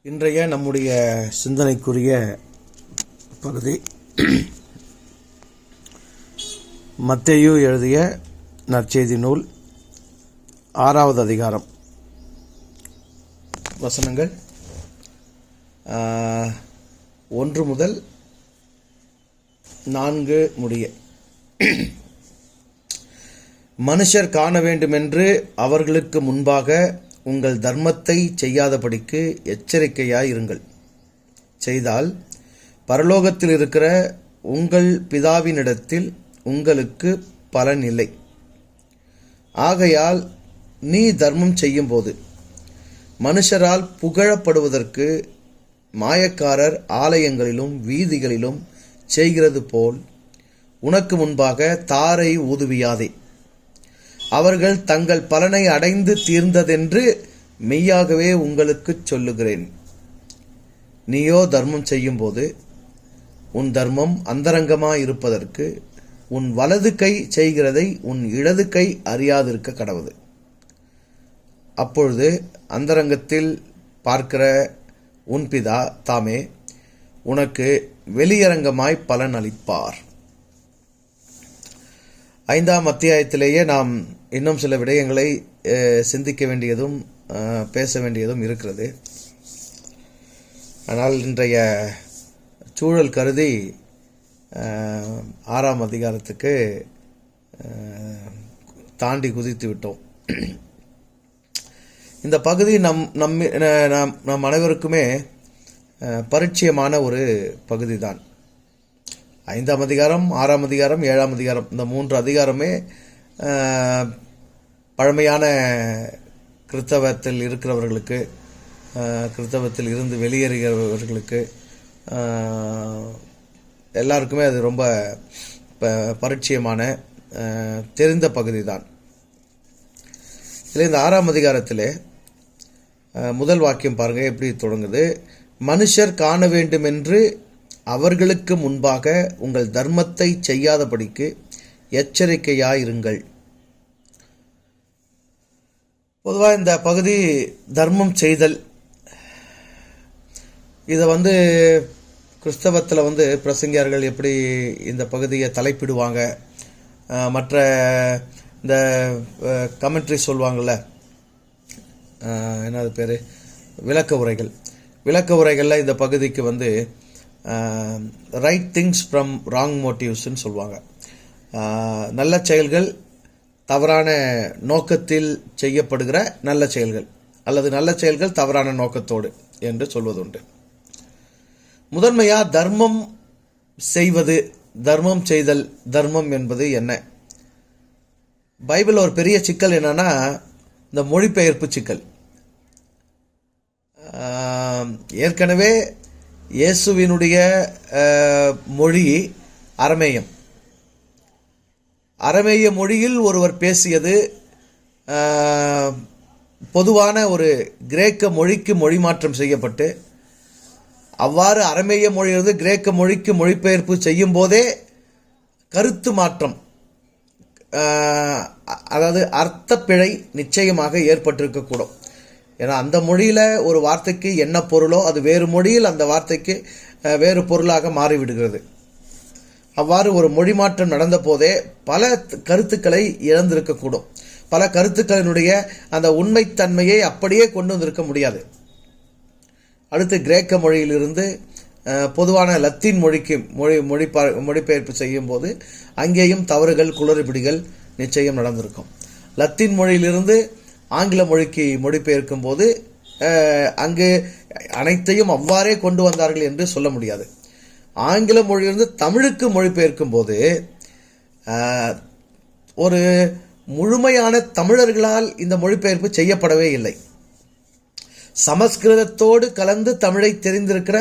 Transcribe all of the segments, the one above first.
இன்றைய நம்முடைய சிந்தனைக்குரிய பகுதி மத்தேயு எழுதிய நற்செய்தி நூல் 6வது அதிகாரம் வசனங்கள் 1 முதல் 4 முடிய. மனுஷர் காண வேண்டுமென்று அவர்களுக்கு முன்பாக உங்கள் தர்மத்தை செய்யாதபடிக்கு எச்சரிக்கையாயிருங்கள். செய்தால் பரலோகத்தில் இருக்கிற உங்கள் பிதாவினிடத்தில் உங்களுக்கு பலன் இல்லை. ஆகையால் நீ தர்மம் செய்யும்போது மனுஷரால் புகழப்படுவதற்கு மாயக்காரர் ஆலயங்களிலும் வீதிகளிலும் செய்கிறது போல் உனக்கு முன்பாக தாரை ஊதுவியாதே. அவர்கள் தங்கள் பலனை அடைந்து தீர்ந்ததென்று மெய்யாகவே உங்களுக்கு சொல்லுகிறேன். நீயோ தர்மம் செய்யும்போது உன் தர்மம் அந்தரங்கமாயிருப்பதற்கு உன் வலது கை செய்கிறதை உன் இடது கை அறியாதிருக்க கடவுது. அப்பொழுது அந்தரங்கத்தில் பார்க்கிற உன் பிதா தாமே உனக்கு வெளியரங்கமாய் பலன் அளிப்பார். 5ஆம் அத்தியாயத்திலேயே நாம் இன்னும் சில விடயங்களை சிந்திக்க வேண்டியதும் பேச வேண்டியதும் இருக்கிறது. ஆனால் இன்றைய சூழல் கருதி 6ஆம் அதிகாரத்துக்கு தாண்டி குதித்து விட்டோம். இந்த பகுதி நம் அனைவருக்குமே பரிச்சயமான ஒரு பகுதி தான். 5ஆம் அதிகாரம், 6ஆம் அதிகாரம், 7ஆம் அதிகாரம், இந்த 3 அதிகாரமே பழமையான கிறிஸ்தவத்தில் இருக்கிறவர்களுக்கு, கிறிஸ்தவத்தில் இருந்து வெளியேறுகிறவர்களுக்கு எல்லாருக்குமே அது ரொம்ப பரிச்சயமான தெரிந்த பகுதி தான். இதில் இந்த 6ஆம் அதிகாரத்தில் முதல் வாக்கியம் பாருங்கள் எப்படி தொடங்குது. மனுஷர் காண வேண்டுமென்று அவர்களுக்கு முன்பாக உங்கள் தர்மத்தை செய்யாதபடிக்கு எச்சரிக்கையாயிருங்கள். பொதுவாக இந்த பகுதி தர்மம் செய்தல், இதை கிறிஸ்தவத்தில் பிரசங்கியார்கள் எப்படி இந்த பகுதியை தலைப்பிடுவாங்க, மற்ற இந்த கமெண்ட்ரி சொல்லுவாங்கள்ல, என்னது பேர், விளக்க உரைகளில் இந்த பகுதிக்கு ரைட் திங்ஸ் ஃப்ரம் ராங் மோட்டிவ்ஸ்ன்னு சொல்லுவாங்க. நல்ல செயல்கள் தவறான நோக்கத்தில் செய்யப்படுகிற நல்ல செயல்கள், அல்லது நல்ல செயல்கள் தவறான நோக்கத்தோடு என்று சொல்வதுண்டு. முதன்மையாக தர்மம் செய்வது, தர்மம் செய்தல், தர்மம் என்பது என்ன? பைபிள் ஒரு பெரிய சிக்கல் என்னன்னா இந்த மொழிபெயர்ப்பு சிக்கல். ஏற்கனவே இயேசுவினுடைய மொழி அரமேயம். அரமேய மொழியில் ஒருவர் பேசியது பொதுவான ஒரு கிரேக்க மொழிக்கு மொழி மாற்றம் செய்யப்பட்டு, அவ்வாறு அரமேய மொழியிலிருந்து கிரேக்க மொழிக்கு மொழிபெயர்ப்பு செய்யும் போதே கருத்து மாற்றம், அதாவது அர்த்த பிழை நிச்சயமாக ஏற்பட்டிருக்கக்கூடும். ஏன்னா அந்த மொழியில் ஒரு வார்த்தைக்கு என்ன பொருளோ அது வேறு மொழியில் அந்த வார்த்தைக்கு வேறு பொருளாக மாறிவிடுகிறது. அவ்வாறு ஒரு மொழி மாற்றம் நடந்த போதே பல கருத்துக்களை இழந்திருக்கக்கூடும். பல கருத்துக்களினுடைய அந்த உண்மைத்தன்மையை அப்படியே கொண்டு வந்திருக்க முடியாது. அடுத்து கிரேக்க மொழியிலிருந்து பொதுவான லத்தீன் மொழிக்கு மொழிபெயர்ப்பு செய்யும் போது அங்கேயும் தவறுகள், குளறுபடிகள் நிச்சயம் நடந்திருக்கும். லத்தீன் மொழியிலிருந்து ஆங்கில மொழிக்கு மொழிபெயர்க்கும் போது அங்கு அனைத்தையும் அவ்வாறே கொண்டு வந்தார்கள் என்று சொல்ல முடியாது. ஆங்கில மொழியிலிருந்து தமிழுக்கு மொழிபெயர்க்கும் போது ஒரு முழுமையான தமிழர்களால் இந்த மொழிபெயர்ப்பு செய்யப்படவே இல்லை. சமஸ்கிருதத்தோடு கலந்து தமிழை தெரிந்திருக்கிற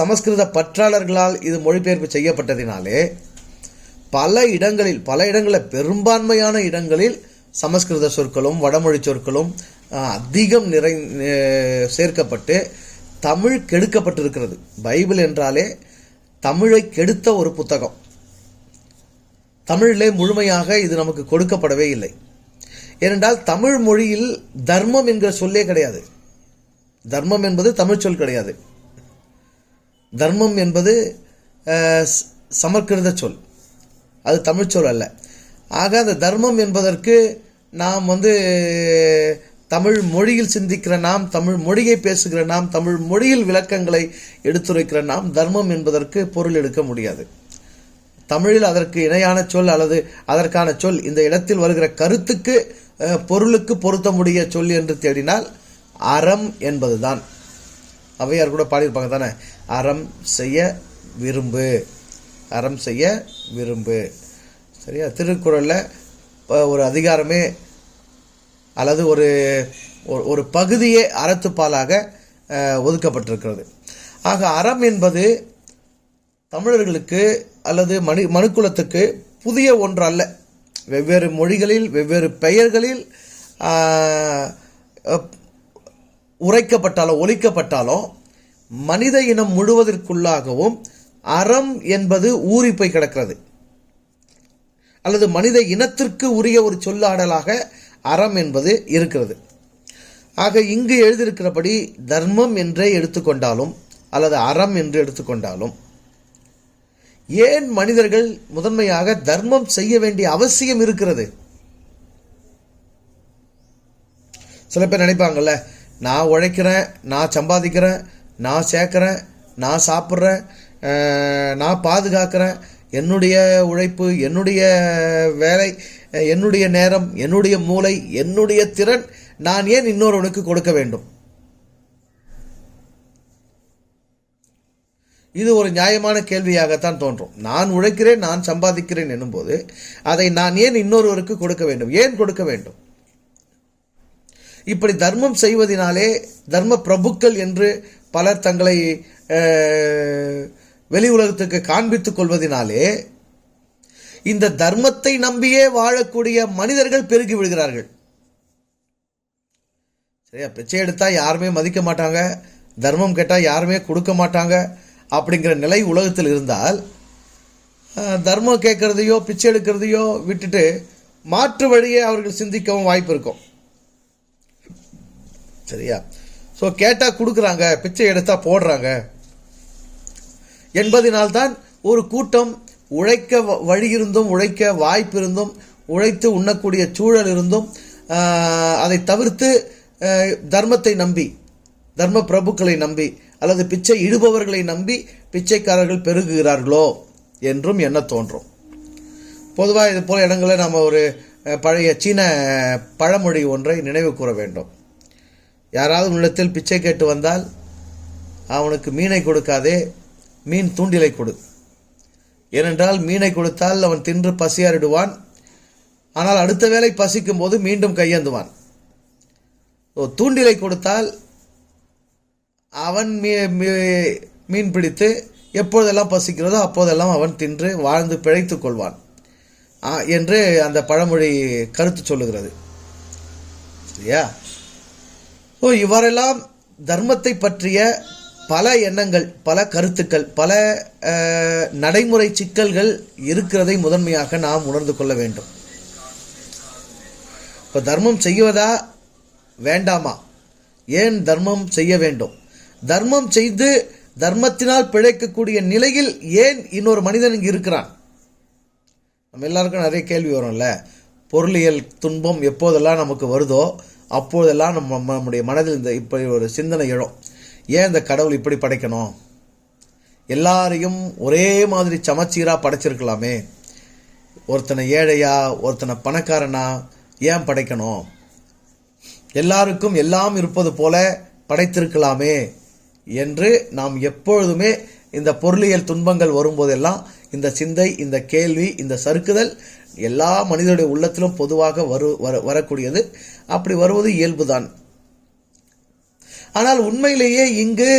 சமஸ்கிருத பற்றாளர்களால் இது மொழிபெயர்ப்பு செய்யப்பட்டதினாலே பல இடங்களில் பெரும்பான்மையான இடங்களில் சமஸ்கிருத சொற்களும் வடமொழி சொற்களும் அதிகம் சேர்க்கப்பட்டு தமிழ் கெடுக்கப்பட்டிருக்கிறது. பைபிள் என்றாலே தமிழை கெடுத்த ஒரு புத்தகம். தமிழிலே முழுமையாக இது நமக்கு கொடுக்கப்படவே இல்லை. ஏனென்றால் தமிழ் மொழியில் தர்மம் என்கிற சொல்லே கிடையாது. தர்மம் என்பது தமிழ் சொல் கிடையாது. தர்மம் என்பது சமஸ்கிருத சொல், அது தமிழ் சொல் அல்ல. ஆக அந்த தர்மம் என்பதற்கு நாம் தமிழ் மொழியில் சிந்திக்கிற நாம், தமிழ் மொழியை பேசுகிற நாம், தமிழ் மொழியில் விளக்கங்களை எடுத்துரைக்கிற நாம் தர்மம் என்பதற்கு பொருள் எடுக்க முடியாது. தமிழில் அதற்கு இணையான சொல் அல்லது அதற்கான சொல் இந்த இடத்தில் வருகிற கருத்துக்கு பொருளுக்கு பொருத்த முடிய சொல் என்று தேடினால் அறம் என்பதுதான். அவையார் கூட பாடியிருப்பாங்க தானே, அறம் செய்ய விரும்பு, அறம் செய்ய விரும்பு. சரியா? திருக்குறளில் ஒரு அதிகாரமே அல்லது ஒரு பகுதியே அறத்துப்பாலாக ஒதுக்கப்பட்டிருக்கிறது. ஆக அறம் என்பது தமிழர்களுக்கு அல்லது மனுக்குலத்துக்கு புதிய ஒன்று அல்ல. வெவ்வேறு மொழிகளில் வெவ்வேறு பெயர்களில் உரைக்கப்பட்டாலும் ஒலிக்கப்பட்டாலும் மனித இனம் முழுவதற்குள்ளாகவும் அறம் என்பது ஊறி போய் கிடக்கிறது. அல்லது மனித இனத்திற்கு உரிய ஒரு சொல்லாடலாக அறம் என்பது இருக்கிறது. ஆக இங்கு எழுதியிருக்கிறபடி தர்மம் என்றே எடுத்துக்கொண்டாலும் அல்லது அறம் என்று எடுத்துக்கொண்டாலும் ஏன் மனிதர்கள் முதன்மையாக தர்மம் செய்ய வேண்டிய அவசியம் இருக்கிறது? சில பேர் நினைப்பாங்கல்ல, நான் உழைக்கிறேன், நான் சம்பாதிக்கிறேன், நான் சேர்க்கிறேன், நான் சாப்பிட்றேன், நான் பாதுகாக்கிறேன், என்னுடைய உழைப்பு, என்னுடைய வேலை, என்னுடைய நேரம், என்னுடைய மூளை, என்னுடைய திறன் நான் ஏன் இன்னொருவனுக்கு கொடுக்க வேண்டும்? இது ஒரு நியாயமான கேள்வியாகத்தான் தோன்றும். நான் உழைக்கிறேன், நான் சம்பாதிக்கிறேன் என்னும்போது அதை நான் ஏன் இன்னொருவருக்கு கொடுக்க வேண்டும்? ஏன் கொடுக்க வேண்டும்? இப்படி தர்மம் செய்வதனாலே தர்ம பிரபுக்கள் என்று பலர் தங்களை வெளி உலகத்துக்கு காண்பித்துக் கொள்வதனாலே இந்த தர்மத்தை நம்பியே வாழக்கூடிய மனிதர்கள் பெருகி விடுகிறார்கள். சரியா? பிச்சை எடுத்தா யாருமே மதிக்க மாட்டாங்க, தர்மம் கேட்டால் யாருமே கொடுக்க மாட்டாங்க அப்படிங்கிற நிலை உலகத்தில் இருந்தால் தர்மம் கேட்கறதையோ பிச்சை எடுக்கிறதையோ விட்டுட்டு மாற்று வழியே அவர்கள் சிந்திக்கவும் வாய்ப்பு இருக்கும். சரியா? ஸோ கேட்டால் கொடுக்குறாங்க, பிச்சை எடுத்தால் போடுறாங்க என்பதனால்தான் ஒரு கூட்டம் உழைக்க வழி இருந்தும், உழைக்க வாய்ப்பு இருந்தும், உழைத்து உண்ணக்கூடிய சூழல் இருந்தும் அதை தவிர்த்து தர்மத்தை நம்பி, தர்ம பிரபுக்களை நம்பி அல்லது பிச்சை இடுபவர்களை நம்பி பிச்சைக்காரர்கள் பெருகுகிறார்களோ என்றும் என்ன தோன்றும். பொதுவாக இது போல இடங்களில் நாம் ஒரு பழைய சீன பழமொழி ஒன்றை நினைவு கூற வேண்டும். யாராவது உள்ளத்தில் பிச்சை கேட்டு வந்தால் அவனுக்கு மீனை கொடுக்காதே, மீன் தூண்டிலை கொடு. ஏனென்றால் மீனை கொடுத்தால் அவன் தின்று பசியாரிடுவான், ஆனால் அடுத்த வேளை பசிக்கும் போது மீண்டும் கையேந்துவான். தூண்டிலை கொடுத்தால் அவன் மீன் பிடித்து எப்போதெல்லாம் பசிக்கிறதோ அப்போதெல்லாம் அவன் தின்று வாழ்ந்து பிழைத்து கொள்வான் என்று அந்த பழமொழி கருத்து சொல்லுகிறது. சரியா? இவ்வாறெல்லாம் தர்மத்தை பற்றிய பல எண்ணங்கள், பல கருத்துக்கள், பல நடைமுறை சிக்கல்கள் இருக்கிறதை முதன்மையாக நாம் உணர்ந்து கொள்ள வேண்டும். இப்போ தர்மம் செய்வதா வேண்டாமா? ஏன் தர்மம் செய்ய வேண்டும்? தர்மம் செய்து தர்மத்தினால் பிழைக்கக்கூடிய நிலையில் ஏன் இன்னொரு மனிதன் இங்கு இருக்கிறான்? நம்ம எல்லாருக்கும் நிறைய கேள்வி வரும்ல. பொருளியல் துன்பம் எப்போதெல்லாம் நமக்கு வருதோ அப்போதெல்லாம் நம்முடைய மனதில் இப்படி ஒரு சிந்தனை எழும். ஏன் இந்த கடவுள் இப்படி படைக்கணும்? எல்லாரையும் ஒரே மாதிரி சமச்சீராக படைச்சிருக்கலாமே. ஒருத்தனை ஏழையா, ஒருத்தனை பணக்காரனா ஏன் படைக்கணும்? எல்லாருக்கும் எல்லாம் இருப்பது போல படைத்திருக்கலாமே என்று நாம் எப்பொழுதுமே இந்த பொருளியல் துன்பங்கள் வரும்போதெல்லாம் இந்த சிந்தை, இந்த கேள்வி, இந்த சறுக்குதல் எல்லா மனிதனுடைய உள்ளத்திலும் பொதுவாக வரக்கூடியது. அப்படி வருவது இயல்புதான். ஆனால் உண்மையிலேயே இங்கு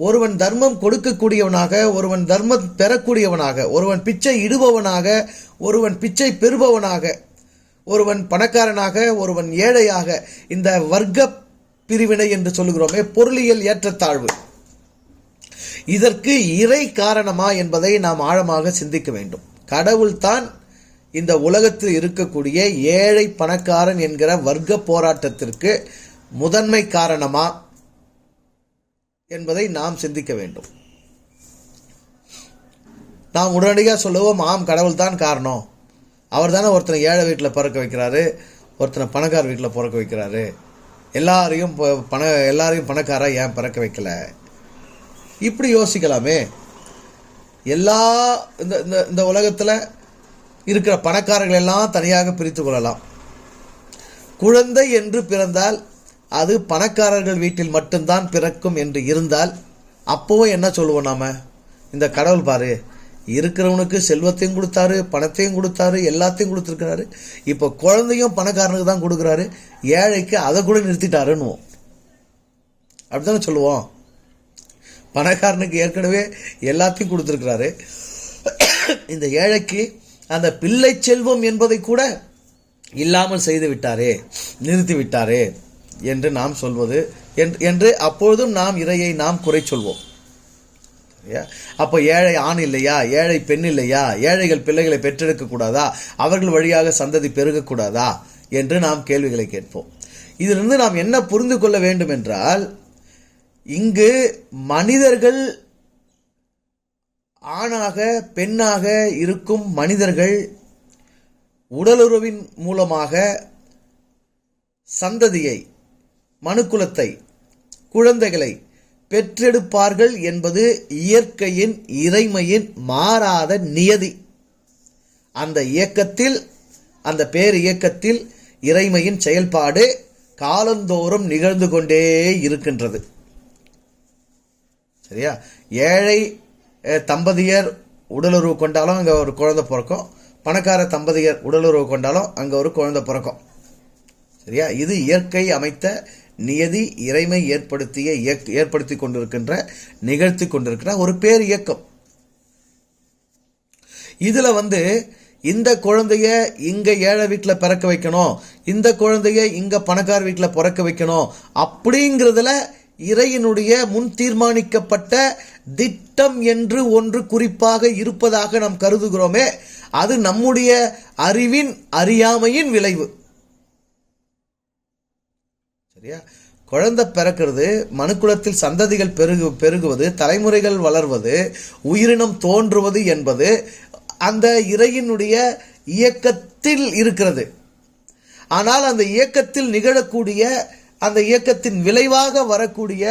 ஒருவன் தர்மம் கொடுக்கக்கூடியவனாக, ஒருவன் தர்மம் பெறக்கூடியவனாக, ஒருவன் பிச்சை இடுபவனாக, ஒருவன் பிச்சை பெறுபவனாக, ஒருவன் பணக்காரனாக, ஒருவன் ஏழையாக, இந்த வர்க்க பிரிவினை என்று சொல்லுகிறோமே, பொருளியல் ஏற்றத்தாழ்வு, இதற்கு இறை காரணமா என்பதை நாம் ஆழமாக சிந்திக்க வேண்டும். கடவுள்தான் இந்த உலகத்தில் இருக்கக்கூடிய ஏழை பணக்காரன் என்கிற வர்க்க போராட்டத்திற்கு முதன்மை காரணமா என்பதை நாம் சிந்திக்க வேண்டும். நாம் உடனடியாக சொல்லுவோம், ஆம், கடவுள் தான் காரணம். அவர் தானே ஒருத்தனை ஏழை வீட்டில் பிறக்க வைக்கிறாரு, ஒருத்தனை பணக்கார வீட்டில் பிறக்க வைக்கிறாரு, எல்லாரையும் பணக்காரா ஏன் பிறக்க வைக்கல? இப்படி யோசிக்கலாமே. எல்லா இந்த உலகத்தில் இருக்கிற பணக்காரர்கள் எல்லாம் தனியாக பிரித்து கொள்ளலாம். குழந்தை என்று பிறந்தால் அது பணக்காரர்கள் வீட்டில் மட்டும்தான் பிறக்கும் என்று இருந்தால் அப்போவும் என்ன சொல்லுவோம் நாம? இந்த கடவுள் பாரு, இருக்கிறவனுக்கு செல்வத்தையும் கொடுத்தாரு, பணத்தையும் கொடுத்தாரு, எல்லாத்தையும் கொடுத்துருக்கிறாரு, இப்போ குழந்தையும் பணக்காரனுக்கு தான் கொடுக்குறாரு, ஏழைக்கு அதை கூட நிறுத்திட்டாருன்னுவோம். அப்படித்தானே சொல்லுவோம். பணக்காரனுக்கு ஏற்கனவே எல்லாத்தையும் கொடுத்துருக்கிறாரு, இந்த ஏழைக்கு அந்த பிள்ளை செல்வம் என்பதை கூட இல்லாமல் செய்து விட்டாரே, நிறுத்தி விட்டாரே என்று நாம் சொல்வது என்று அப்பொழுதும் நாம் இறையை நாம் குறை சொல்வோம். அப்போ ஏழை ஆண் இல்லையா, ஏழை பெண் இல்லையா, ஏழைகள் பிள்ளைகளை பெற்றெடுக்க கூடாதா, அவர்கள் வழியாக சந்ததி பெருகக்கூடாதா என்று நாம் கேள்விகளை கேட்போம். இதிலிருந்து நாம் என்ன புரிந்து கொள்ள வேண்டும் என்றால், இங்கு மனிதர்கள், ஆணாக பெண்ணாக இருக்கும் மனிதர்கள் உடலுறவின் மூலமாக சந்ததியை, மனுக்குலத்தை, குழந்தைகளை பெற்றெடுப்பார்கள் என்பது இயற்கையின், இறைமையின் மாறாத நியதி. அந்த இயக்கத்தில், அந்த பேர் இயக்கத்தில் இறைமையின் செயல்பாடு காலந்தோறும் நிகழ்ந்து கொண்டே இருக்கின்றது. சரியா? ஏழை தம்பதியர் உடலுறவு கொண்டாலும் அங்கே ஒரு குழந்தை பிறக்கும், பணக்கார தம்பதியர் உடலுறவு கொண்டாலும் அங்கே ஒரு குழந்தை பிறக்கும். சரியா? இது இயற்கை அமைத்த நியதி, இறைமை ஏற்படுத்தி கொண்டிருக்கின்ற, நிகழ்த்தி கொண்டிருக்கிற ஒரு பேர் இயக்கம். இதுல இந்த குழந்தைய இங்க ஏழை வீட்டில் பிறக்க வைக்கணும், இந்த குழந்தைய இங்க பணக்கார வீட்டில் பிறக்க வைக்கணும் அப்படிங்கிறதுல இறையினுடைய முன் தீர்மானிக்கப்பட்ட திட்டம் என்று ஒன்று குறிப்பாக இருப்பதாக நாம் கருதுகிறோமே, அது நம்முடைய அறியாமையின் விளைவு. சரியா? குழந்தை பிறக்கிறது, மனுக்குலத்தில் சந்ததிகள் பெருகுவது, தலைமுறைகள் வளர்வது, உயிரினம் தோன்றுவது என்பது அந்த இறையினுடைய இயக்கத்தில் இருக்கிறது. ஆனால் அந்த இயக்கத்தில் நிகழக்கூடிய, அந்த இயக்கத்தின் விளைவாக வரக்கூடிய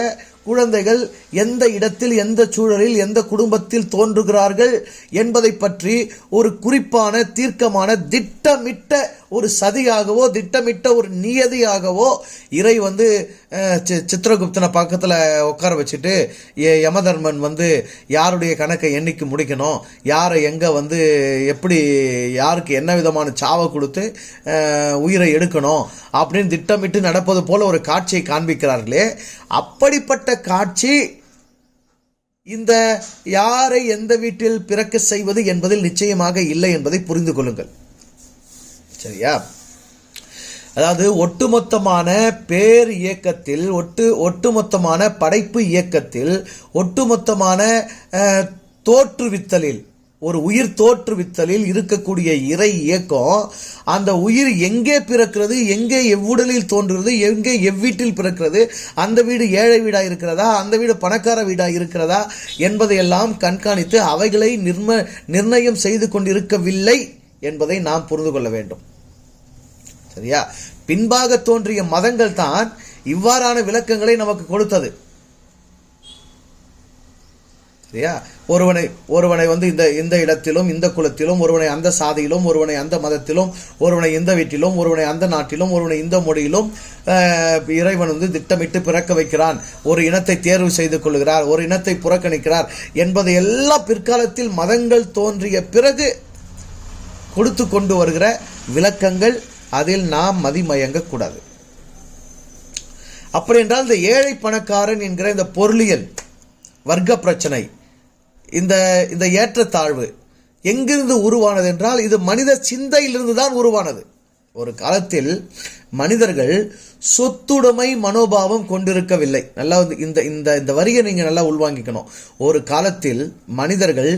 குழந்தைகள் எந்த இடத்தில், எந்த சூழலில், எந்த குடும்பத்தில் தோன்றுகிறார்கள் என்பதை பற்றி ஒரு குறிப்பான, தீர்க்கமான, திட்டமிட்ட ஒரு சதியாகவோ, திட்டமிட்ட ஒரு நியதியாகவோ இறை சித்திரகுப்தனை பக்கத்தில் உட்கார வச்சுட்டு யமதர்மன் யாருடைய கணக்கை எண்ணிக்கை முடிக்கணும், யாரை எங்கே எப்படி, யாருக்கு என்ன விதமான சாவை கொடுத்து உயிரை எடுக்கணும் அப்படின்னு திட்டமிட்டு நடப்பது போல ஒரு காட்சியை காண்பிக்கிறார்களே, அப்படிப்பட்ட காட்சி இந்த யாரை எந்த வீட்டில் பிறக்க செய்வது என்பதில் நிச்சயமாக இல்லை என்பதை புரிந்து கொள்ளுங்கள். சரியா? அதாவது ஒட்டுமொத்தமான பேர் இயக்கத்தில், ஒட்டுமொத்தமான படைப்பு இயக்கத்தில், ஒட்டுமொத்தமான தோற்றுவித்தலில், ஒரு உயிர் தோற்றுவித்தலில் இருக்கக்கூடிய இறை இயக்கம், அந்த உயிர் எங்கே பிறக்கிறது, எங்கே எவ்வுடலில் தோன்றுகிறது, எங்கே எவ்வீட்டில் பிறக்கிறது, அந்த வீடு ஏழை வீடா இருக்கிறதா, அந்த வீடு பணக்கார வீடா இருக்கிறதா என்பதையெல்லாம் கண்காணித்து அவைகளை நிர்ணயம் செய்து கொண்டிருக்கவில்லை என்பதை நாம் புரிந்து கொள்ள வேண்டும். சரியா? பின்பாக தோன்றிய மதங்கள் தான் இவ்வாறான விளக்கங்களை நமக்கு கொடுத்தது. சரியா? ஒருவனை இந்த இடத்திலும், இந்த குலத்திலும், ஒருவனை அந்த சாதியிலும், ஒருவனை அந்த மதத்திலும், ஒருவனை இந்த வீட்டிலும், ஒருவனை அந்த நாட்டிலும், ஒருவனை இந்த மொழியிலும் இறைவன் திட்டமிட்டு பிறக்க வைக்கிறான், ஒரு இனத்தை தேர்வு செய்து கொள்கிறார், ஒரு இனத்தை புறக்கணிக்கிறார் என்பதை எல்லாம் பிற்காலத்தில் மதங்கள் தோன்றிய பிறகு கொடுத்து கொண்டு வருகிற விளக்கங்கள். அதில் நாம் மதிமயங்க கூடாது. அப்படி என்றால் இந்த ஏழை பணக்காரன் என்கிற இந்த பொருளியல் வர்க்க பிரச்சனை, இந்த ஏற்றத்தாழ்வு எங்கிருந்து உருவானது என்றால் இது மனித சிந்தையிலிருந்து தான் உருவானது. ஒரு காலத்தில் மனிதர்கள் சொத்துடைமை மனோபாவம் கொண்டிருக்கவில்லை. நல்லா இந்த வரியை நீங்க நல்லா உள்வாங்கிக்கணும். ஒரு காலத்தில் மனிதர்கள்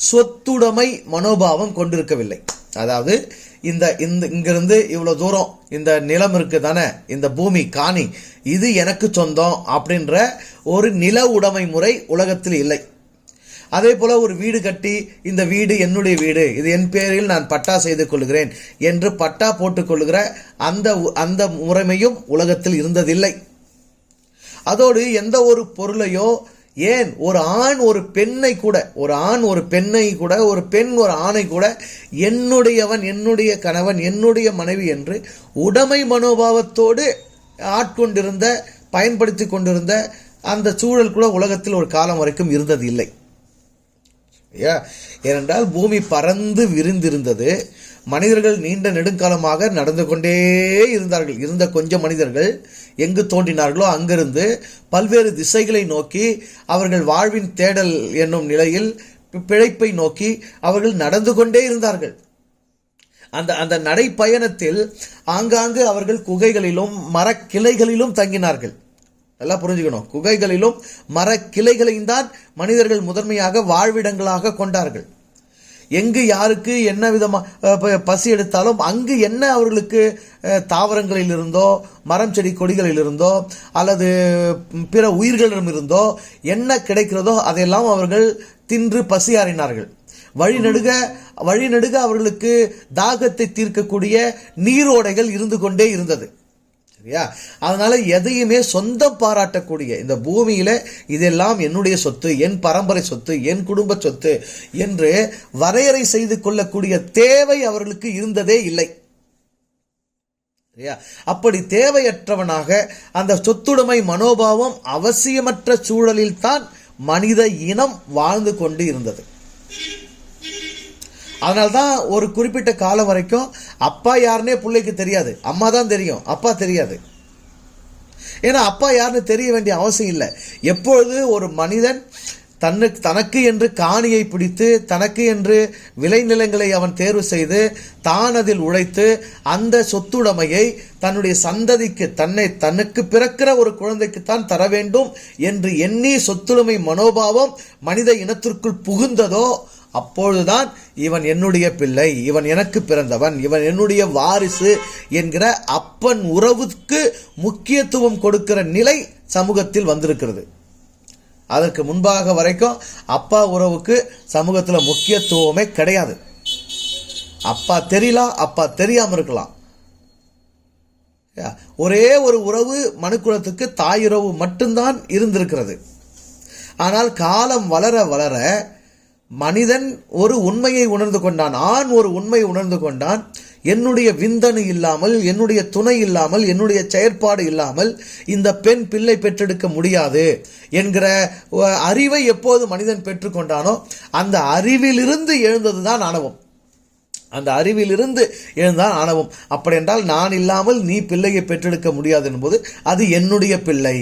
சொத்துடைமை மனோபாவம் கொண்டிருக்கவில்லை. அதாவது இந்த இங்கிருந்து இவ்வளவு தூரம் இந்த நிலம் இருக்கு தானே, இந்த பூமி காணி, இது எனக்கு சொந்தம் அப்படின்ற ஒரு நில உடைமை முறை உலகத்தில் இல்லை. அதே போல ஒரு வீடு கட்டி இந்த வீடு என்னுடைய வீடு, இது என் பேரில் நான் பட்டா செய்து கொள்கிறேன் என்று பட்டா போட்டுக் கொள்கிற அந்த முறைமையும் உலகத்தில் இருந்ததில்லை. அதோடு எந்த ஒரு பொருளையோ, ஏன் ஒரு ஆண் ஒரு பெண்ணை கூட, ஒரு பெண் ஒரு ஆணை கூட என்னுடையவன், என்னுடைய கணவன், என்னுடைய மனைவி என்று உடைமை மனோபாவத்தோடு ஆட்கொண்டிருந்த, பயன்படுத்தி கொண்டிருந்த அந்த சூழல் கூட உலகத்தில் ஒரு காலம் வரைக்கும் இருந்தது இல்லை. ஏனென்றால் பூமி பறந்து விரிந்திருந்தது. மனிதர்கள் நீண்ட நெடுங்காலமாக நடந்து கொண்டே இருந்தார்கள். இருந்த கொஞ்சம் மனிதர்கள் எங்கு தோன்றினார்களோ அங்கிருந்து பல்வேறு திசைகளை நோக்கி அவர்கள் வாழ்வின் தேடல் என்னும் நிலையில் பிழைப்பை நோக்கி அவர்கள் நடந்து கொண்டே இருந்தார்கள். அந்த நடைப்பயணத்தில் ஆங்காங்கு அவர்கள் குகைகளிலும் மரக்கிளைகளிலும் தங்கினார்கள். நல்லா புரிஞ்சுக்கணும், குகைகளிலும் மரக்கிளைகளையும் தான் மனிதர்கள் முதன்மையாக வாழ்விடங்களாக கொண்டார்கள். எங்கு யாருக்கு என்ன விதமாக பசி எடுத்தாலும் அங்கு என்ன அவர்களுக்கு தாவரங்களில் இருந்தோ, மரம் செடி கொடிகளில் இருந்தோ, அல்லது பிற உயிர்களிடம் இருந்தோ என்ன கிடைக்கிறதோ அதையெல்லாம் அவர்கள் தின்று பசியாறினார்கள். வழிநடுக அவர்களுக்கு தாகத்தை தீர்க்கக்கூடிய நீரோடைகள் இருந்து கொண்டே இருந்தது. சரியா? அதனால எதையுமே சொந்தம் பாராட்டக்கூடிய இந்த பூமியில இதெல்லாம் என்னுடைய சொத்து, என் பரம்பரை சொத்து, என் குடும்ப சொத்து என்று வரையறை செய்து கொள்ளக்கூடிய தேவை அவர்களுக்கு இருந்ததே இல்லை. சரியா? அப்படி தேவையற்றவனாக அந்த சொத்துடைமை மனோபாவம் அவசியமற்ற சூழலில் தான் மனித இனம் வாழ்ந்து கொண்டு இருந்தது. அதனால்தான் ஒரு குறிப்பிட்ட காலம் வரைக்கும் அப்பா யாருன்னே பிள்ளைக்கு தெரியாது. அம்மா தான் தெரியும், அப்பா தெரியாது. ஏன்னா அப்பா யாருன்னு தெரிய வேண்டிய அவசியம் இல்லை. எப்பொழுது ஒரு மனிதன் தனக்கு என்று காணியை பிடித்து, தனக்கு என்று விளைநிலங்களை அவன் தேர்வு செய்து, தான் அதில் உழைத்து அந்த சொத்துடைமையை தன்னுடைய சந்ததிக்கு, தனக்கு பிறக்கிற ஒரு குழந்தைக்குத்தான் தர வேண்டும் என்று எண்ணி சொத்துடைமை மனோபாவம் மனித இனத்திற்குள் புகுந்ததோ அப்பொழுதுதான் இவன் என்னுடைய பிள்ளை, இவன் எனக்கு பிறந்தவன், இவன் என்னுடைய வாரிசு என்கிற அப்பன் உறவுக்கு முக்கியத்துவம் கொடுக்கிற நிலை சமூகத்தில் வந்திருக்கிறது. அதற்கு முன்பாக வரைக்கும் அப்பா உறவுக்கு சமூகத்தில் முக்கியத்துவமே கிடையாது. அப்பா தெரியலாம், அப்பா தெரியாம இருக்கலாம். ஒரே ஒரு உறவு மனுக்குலத்துக்கு தாயுறவு மட்டும்தான் இருந்திருக்கிறது. ஆனால் காலம் வளர வளர மனிதன் ஒரு உண்மையை உணர்ந்து கொண்டான். ஆண் ஒரு உண்மை உணர்ந்து கொண்டான். என்னுடைய விந்தணு இல்லாமல், என்னுடைய துணை இல்லாமல், என்னுடைய செயற்பாடு இல்லாமல் இந்த பெண் பிள்ளை பெற்றெடுக்க முடியாது என்கிற அறிவை எப்போது மனிதன் பெற்றுக்கொண்டானோ அந்த அறிவிலிருந்து எழுந்ததுதான் ஆணவம். அந்த அறிவிலிருந்து எழுந்தான் ஆணவம். அப்படி என்றால் நான் இல்லாமல் நீ பிள்ளையை பெற்றெடுக்க முடியாது என்பது அது என்னுடைய பிள்ளை.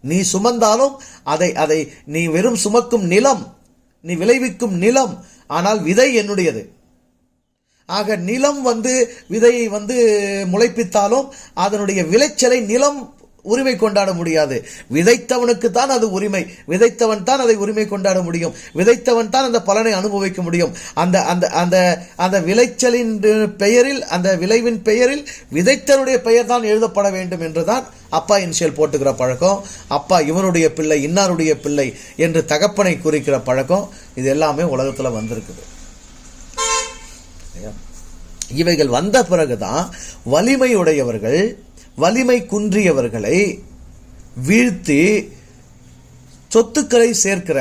நீ சுமந்தாலும் அதை நீ வெறும் சுமக்கும் நிலம், நீ விளைவிக்கும் நிலம், ஆனால் விதை என்னுடையது. ஆக நிலம் விதையை முளைப்பித்தாலும் அதனுடைய விளைச்சலை நிலம் உரிமை கொண்டாட முடியாது. விதைத்தவனுக்கு தான் அது உரிமை. விதைத்தவன் தான் அதை உரிமை கொண்டாட முடியும். விதைத்தவன் தான் அந்த பலனை அனுபவிக்க முடியும். அந்த அந்த அந்த அந்த விளைச்சலின் பெயரில், அந்த விளைவின் பெயரில் விதைத்தவனுடைய பெயர் தான் எழுதப்பட வேண்டும் என்றுதான் அப்பா இன்சியல் போட்டுக்கிற பழக்கம், அப்பா இவனுடைய பிள்ளை, இன்னாருடைய பிள்ளை என்று தகப்பனை குறிக்கிற பழக்கம், இது எல்லாமே உலகத்துல வந்திருக்குது. இவைகள் வந்த பிறகுதான் வலிமையுடையவர்கள் வலிமை குன்றியவர்களை வீழ்த்தி சொத்துக்களை சேர்க்கிற,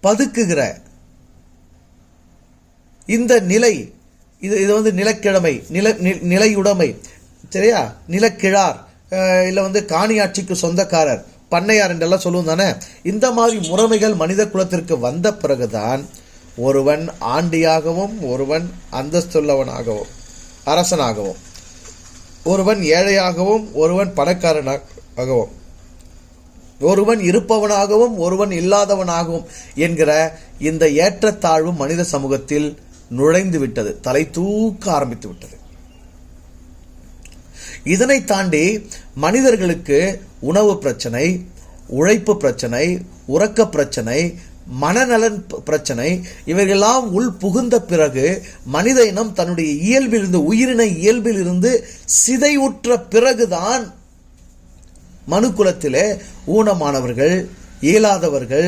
பதுக்குகிற இந்த நிலை, இது நிலக்கிழமை, நிலையுடைமை, சரியா, நிலக்கிழார், இல்லை காணியாட்சிக்கு சொந்தக்காரர், பண்ணையார் என்றெல்லாம் சொல்லுவோம் தானே. இந்த மாதிரி முறைமைகள் மனித குலத்திற்கு வந்த பிறகுதான் ஒருவன் ஆண்டியாகவும், ஒருவன் அந்தஸ்துள்ளவனாகவும், அரசனாகவும், ஒருவன் ஏழையாகவும், ஒருவன் பணக்காரனாகவும், ஒருவன் இருப்பவனாகவும், ஒருவன் இல்லாதவனாகவும் என்கிற இந்த ஏற்றத்தாழ்வு மனித சமூகத்தில் நுழைந்து விட்டது, தலை தூக்க ஆரம்பித்து விட்டது. இதனை தாண்டி மனிதர்களுக்கு உணவு பிரச்சனை, உழைப்பு பிரச்சனை, உறக்க பிரச்சனை, மனநலன் பிரச்சனை இவைகளெல்லாம் உள் புகுந்த பிறகு மனித இனம் தன்னுடைய இயல்பிலிருந்து, உயிரின இயல்பிலிருந்து சிதைவுற்ற பிறகுதான் மனுக்குலத்திலே ஊனமானவர்கள், இயலாதவர்கள்,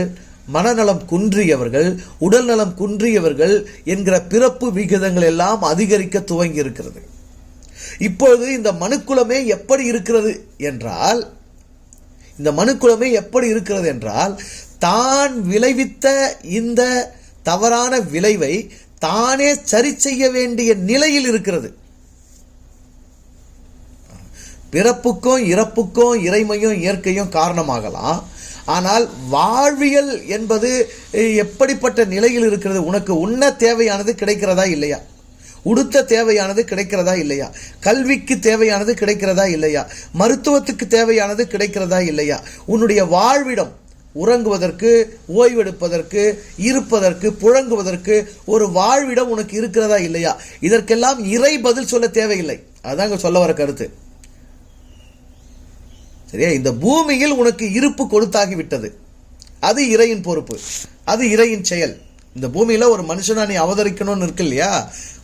மனநலம் குன்றியவர்கள், உடல் நலம் குன்றியவர்கள் என்கிற பிறப்பு விகிதங்கள் எல்லாம் அதிகரிக்க துவங்கி இருக்கிறது. இப்பொழுது இந்த மனுக்குலமே எப்படி இருக்கிறது என்றால், தான் விளைவித்த இந்த தவறான விளைவை தானே சரி செய்ய வேண்டிய நிலையில் இருக்கிறது. பிறப்புக்கும் இறப்புக்கும் இறைமையும் இயற்கையும் காரணமாகலாம். ஆனால் வாழ்வியல் என்பது எப்படிப்பட்ட நிலையில் இருக்கிறது? உனக்கு உண்ண தேவையானது கிடைக்கிறதா இல்லையா? உடுத்த தேவையானது கிடைக்கிறதா இல்லையா? கல்விக்கு தேவையானது கிடைக்கிறதா இல்லையா? மருத்துவத்துக்கு தேவையானது கிடைக்கிறதா இல்லையா? உன்னுடைய வாழ்விடம், உறங்குவதற்கு, ஓய்வெடுப்பதற்கு, இருப்பதற்கு, புழங்குவதற்கு ஒரு வாழ்விடம் உனக்கு இருக்கிறதா இல்லையா? இதற்கெல்லாம் இறை பதில் சொல்ல தேவையில்லை. அதாங்க சொல்ல வர கருத்து. சரியா? இந்த பூமியில் உனக்கு இருப்பு கொடுத்தாகிவிட்டது. அது இறையின் பொறுப்பு, அது இறையின் செயல். இந்த பூமியில ஒரு மனுஷனா நீ அவதரிக்கணும்னு இருக்கு இல்லையா?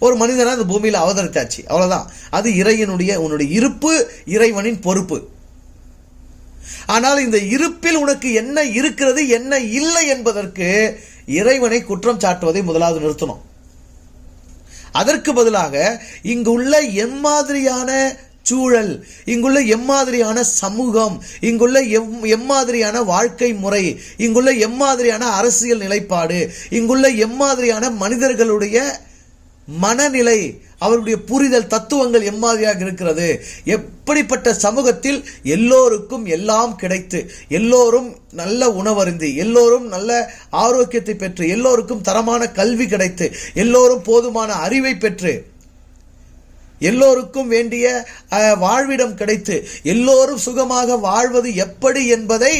ஒரு மனிதனா இந்த பூமியில அவதரித்தாச்சு, அவ்வளவுதான். அது உன்னுடைய இருப்பு இறைவனின் பொறுப்பு. ஆனால் இந்த இருப்பில் உனக்கு என்ன இருக்கிறது, என்ன இல்லை என்பதற்கு இறைவனை குற்றம் சாட்டுவதை முதலாவது நிறுத்தணும். அதற்கு பதிலாக இங்கு உள்ள எம்மாதிரியான சூழல், இங்குள்ள எம்மாதிரியான சமூகம், இங்குள்ள எம்மாதிரியான வாழ்க்கை முறை, இங்குள்ள எம்மாதிரியான அரசியல் நிலைப்பாடு, இங்குள்ள எம்மாதிரியான மனிதர்களுடைய மனநிலை, அவருடைய புரிதல், தத்துவங்கள் எம்மாதிரியாக இருக்கிறது, எப்படிப்பட்ட சமூகத்தில் எல்லோருக்கும் எல்லாம் கிடைத்து, எல்லோரும் நல்ல உணவருந்தி, எல்லோரும் நல்ல ஆரோக்கியத்தை பெற்று, எல்லோருக்கும் தரமான கல்வி கிடைத்து, எல்லோரும் போதுமான அறிவை பெற்று, எல்லோருக்கும் வேண்டிய வாழ்விடம் கிடைத்து, எல்லோரும் சுகமாக வாழ்வது எப்படி என்பதை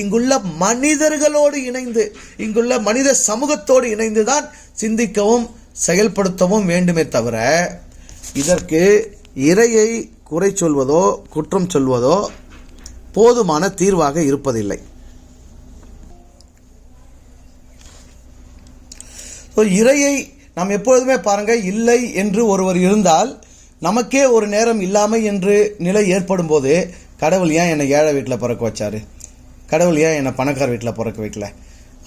இங்குள்ள மனிதர்களோடு இணைந்து, இங்குள்ள மனித சமூகத்தோடு இணைந்துதான் சிந்திக்கவும் செயல்படுத்தவும் வேண்டுமே தவிர இதற்கு இறையை குறை சொல்வதோ குற்றம் சொல்வதோ போதுமான தீர்வாக இருப்பதில்லை. இறையை நாம் எப்பொழுதுமே பாருங்க, இல்லை என்று ஒருவர் இருந்தால் நமக்கே ஒரு நேரம் இல்லாமை என்று நிலை ஏற்படும் போது, கடவுள் ஏன் என்னை ஏழை வீட்டில் பிறக்க வச்சாரு, கடவுள் ஏன் என்னை பணக்கார வீட்டில் பிறக்க வைக்கல?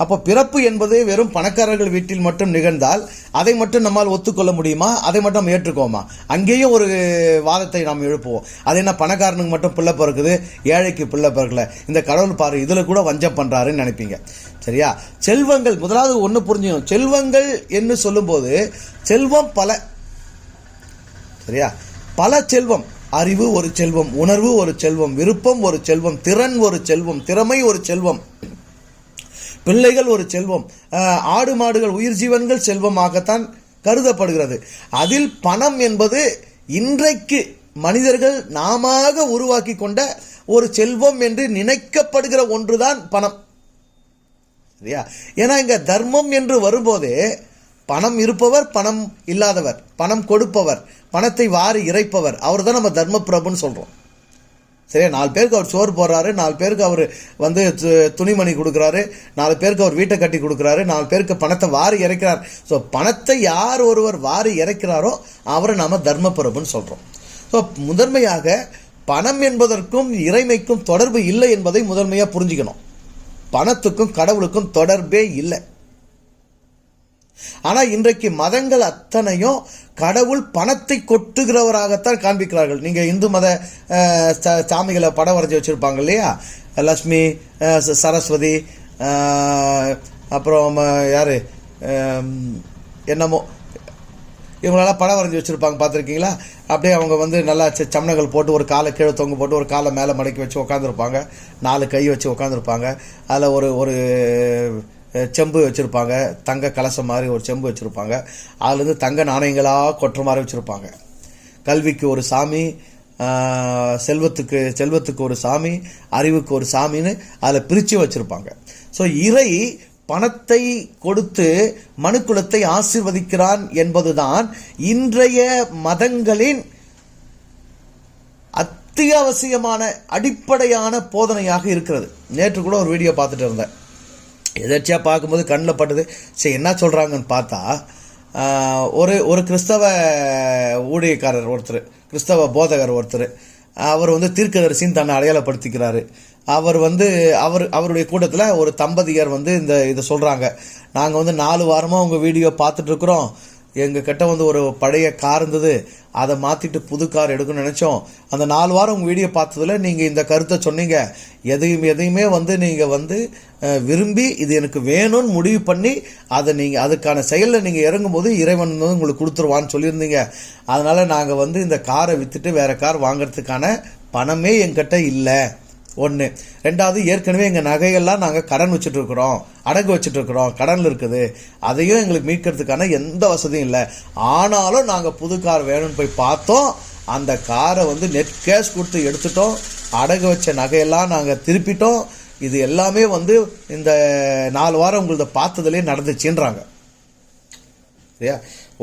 அப்போ பிறப்பு என்பது வெறும் பணக்காரர்கள் வீட்டில் மட்டும் நிகழ்ந்தால் அதை மட்டும் நம்மால் ஒத்துக்கொள்ள முடியுமா? அதை மட்டும் நம்ம ஏற்றுக்கோமா? அங்கேயும் ஒரு வாதத்தை நாம் எழுப்புவோம். அது என்ன, பணக்காரனுக்கு மட்டும் பிள்ளை பிறக்குது, ஏழைக்கு பிள்ளை பிறக்கல, இந்த கடவுள் பாரு இதில் கூட வஞ்சம் பண்ணுறாருன்னு நினைப்பீங்க. சரியா? செல்வங்கள், முதலாவது ஒன்று புரிஞ்சுக்கணும். செல்வங்கள் என்று சொல்லும்போது செல்வம் பல, சரியா? பல செல்வம். அறிவு ஒரு செல்வம், உணர்வு ஒரு செல்வம், விருப்பம் ஒரு செல்வம், திறன் ஒரு செல்வம், திறமை ஒரு செல்வம், பிள்ளைகள் ஒரு செல்வம், ஆடு மாடுகள், உயிர் ஜீவன்கள் செல்வமாகத்தான் கருதப்படுகிறது. அதில் பணம் என்பது இன்றைக்கு மனிதர்கள் நாம உருவாக்கி கொண்ட ஒரு செல்வம் என்று நினைக்கப்படுகிற ஒன்றுதான் பணம். சரியா? ஏன்னா இங்க தர்மம் என்று வரும்போதே பணம் இருப்பவர், பணம் இல்லாதவர், பணம் கொடுப்பவர், பணத்தை வாரி இறைப்பவர், அவர் தான் நம்ம தர்ம பிரபுன்னு சொல்றோம். சரியா? 4 பேருக்கு அவர் சோறு போடுறாரு, 4 பேருக்கு அவர் துணிமணி கொடுக்குறாரு, 4 பேருக்கு அவர் வீட்டை கட்டி கொடுக்குறாரு, 4 பேருக்கு பணத்தை வாரி இறைக்கிறார். ஸோ பணத்தை யார் ஒருவர் வாரி இறைக்கிறாரோ அவரை நாம தர்ம பிரபுன்னு சொல்றோம். ஸோ முதன்மையாக பணம் என்பதற்கும் இறைமைக்கும் தொடர்பு இல்லை என்பதை முதன்மையாக புரிஞ்சுக்கணும். பணத்துக்கும் கடவுளுக்கும் தொடர்பே இல்லை. ஆனா இன்றைக்கு மதங்கள் அத்தனையும் கடவுள் பணத்தை கொட்டுகிறவராகத்தான் காண்பிக்கிறார்கள். நீங்க இந்து மத சாமிகளை படம் வரைஞ்சி வச்சிருப்பாங்க இல்லையா? லட்சுமி, சரஸ்வதி, அப்புறம் யாரு என்னமோ இவங்களெல்லாம் படம் வரைஞ்சி வச்சுருப்பாங்க, பார்த்துருக்கீங்களா? அப்படியே அவங்க நல்லா சமணங்கள் போட்டு ஒரு காலை கீழே தொங்க போட்டு ஒரு காலை மேலே மடக்கி வச்சு உட்காந்துருப்பாங்க, 4 கை வச்சு உட்காந்துருப்பாங்க. அதில் ஒரு செம்பு வச்சுருப்பாங்க, தங்க கலசம் மாதிரி ஒரு செம்பு வச்சுருப்பாங்க, அதுலேருந்து தங்க நாணயங்களாக கொட்டுற மாதிரி வச்சுருப்பாங்க. கல்விக்கு ஒரு சாமி, செல்வத்துக்கு ஒரு சாமி, அறிவுக்கு ஒரு சாமின்னு அதில் பிரித்து வச்சுருப்பாங்க. ஸோ இறை பணத்தை கொடுத்து மனுக்குலத்தை ஆசீர்வதிக்கிறான் என்பதுதான் இன்றைய மதங்களின் அத்தியாவசியமான அடிப்படையான போதனையாக இருக்கிறது. நேற்று கூட ஒரு வீடியோ பார்த்துட்டு இருந்தேன். எதாச்சியாக பார்க்கும்போது கண்ணில் பட்டது. சரி என்ன சொல்கிறாங்கன்னு பார்த்தா, ஒரு ஒரு கிறிஸ்தவ ஊழியக்காரர் ஒருத்தர், கிறிஸ்தவ போதகர் ஒருத்தர், அவர் வந்து தீர்க்கதரிசின்னு தன்னை அடையாளப்படுத்திக்கிறாரு. அவருடைய கூட்டத்தில் ஒரு தம்பதியர் வந்து இதை சொல்கிறாங்க. நாங்கள் வந்து 4 வாரமாக உங்கள் வீடியோ பார்த்துட்ருக்குறோம். எங்கள் கிட்ட வந்து ஒரு பழைய கார் இருந்தது, அதை மாற்றிட்டு புது கார் எடுக்கணும்னு நினச்சோம். அந்த 4 வாரம் உங்கள் வீடியோ பார்த்ததில் நீங்கள் இந்த கருத்தை சொன்னீங்க. எதையுமே வந்து நீங்கள் வந்து விரும்பி இது எனக்கு வேணும்னு முடிவு பண்ணி அதுக்கான செயலில் நீங்கள் இறங்கும்போது இறைவன் வந்து உங்களுக்கு கொடுத்துருவான்னு சொல்லியிருந்தீங்க. அதனால் நாங்கள் வந்து இந்த காரை விற்றுட்டு வேறு கார் வாங்கிறதுக்கான பணமே எங்கிட்ட இல்லை. 1. 2வது, ஏற்கனவே எங்கள் நகையெல்லாம் நாங்கள் கடன் வச்சுட்ருக்குறோம், அடகு வச்சுட்ருக்குறோம், கடனில் இருக்குது. அதையும் எங்களுக்கு மீட்கிறதுக்கான எந்த வசதியும் இல்லை. ஆனாலும் நாங்கள் புது கார் வேணும்னு போய் பார்த்தோம். அந்த காரை வந்து நெட் கேஷ் கொடுத்து எடுத்துட்டோம். அடகு வச்ச நகையெல்லாம் நாங்கள் திருப்பிட்டோம். இது எல்லாமே வந்து இந்த 4 வாரம் உங்களத பார்த்ததுலேயே நடந்துச்சுன்றாங்க. சரியா?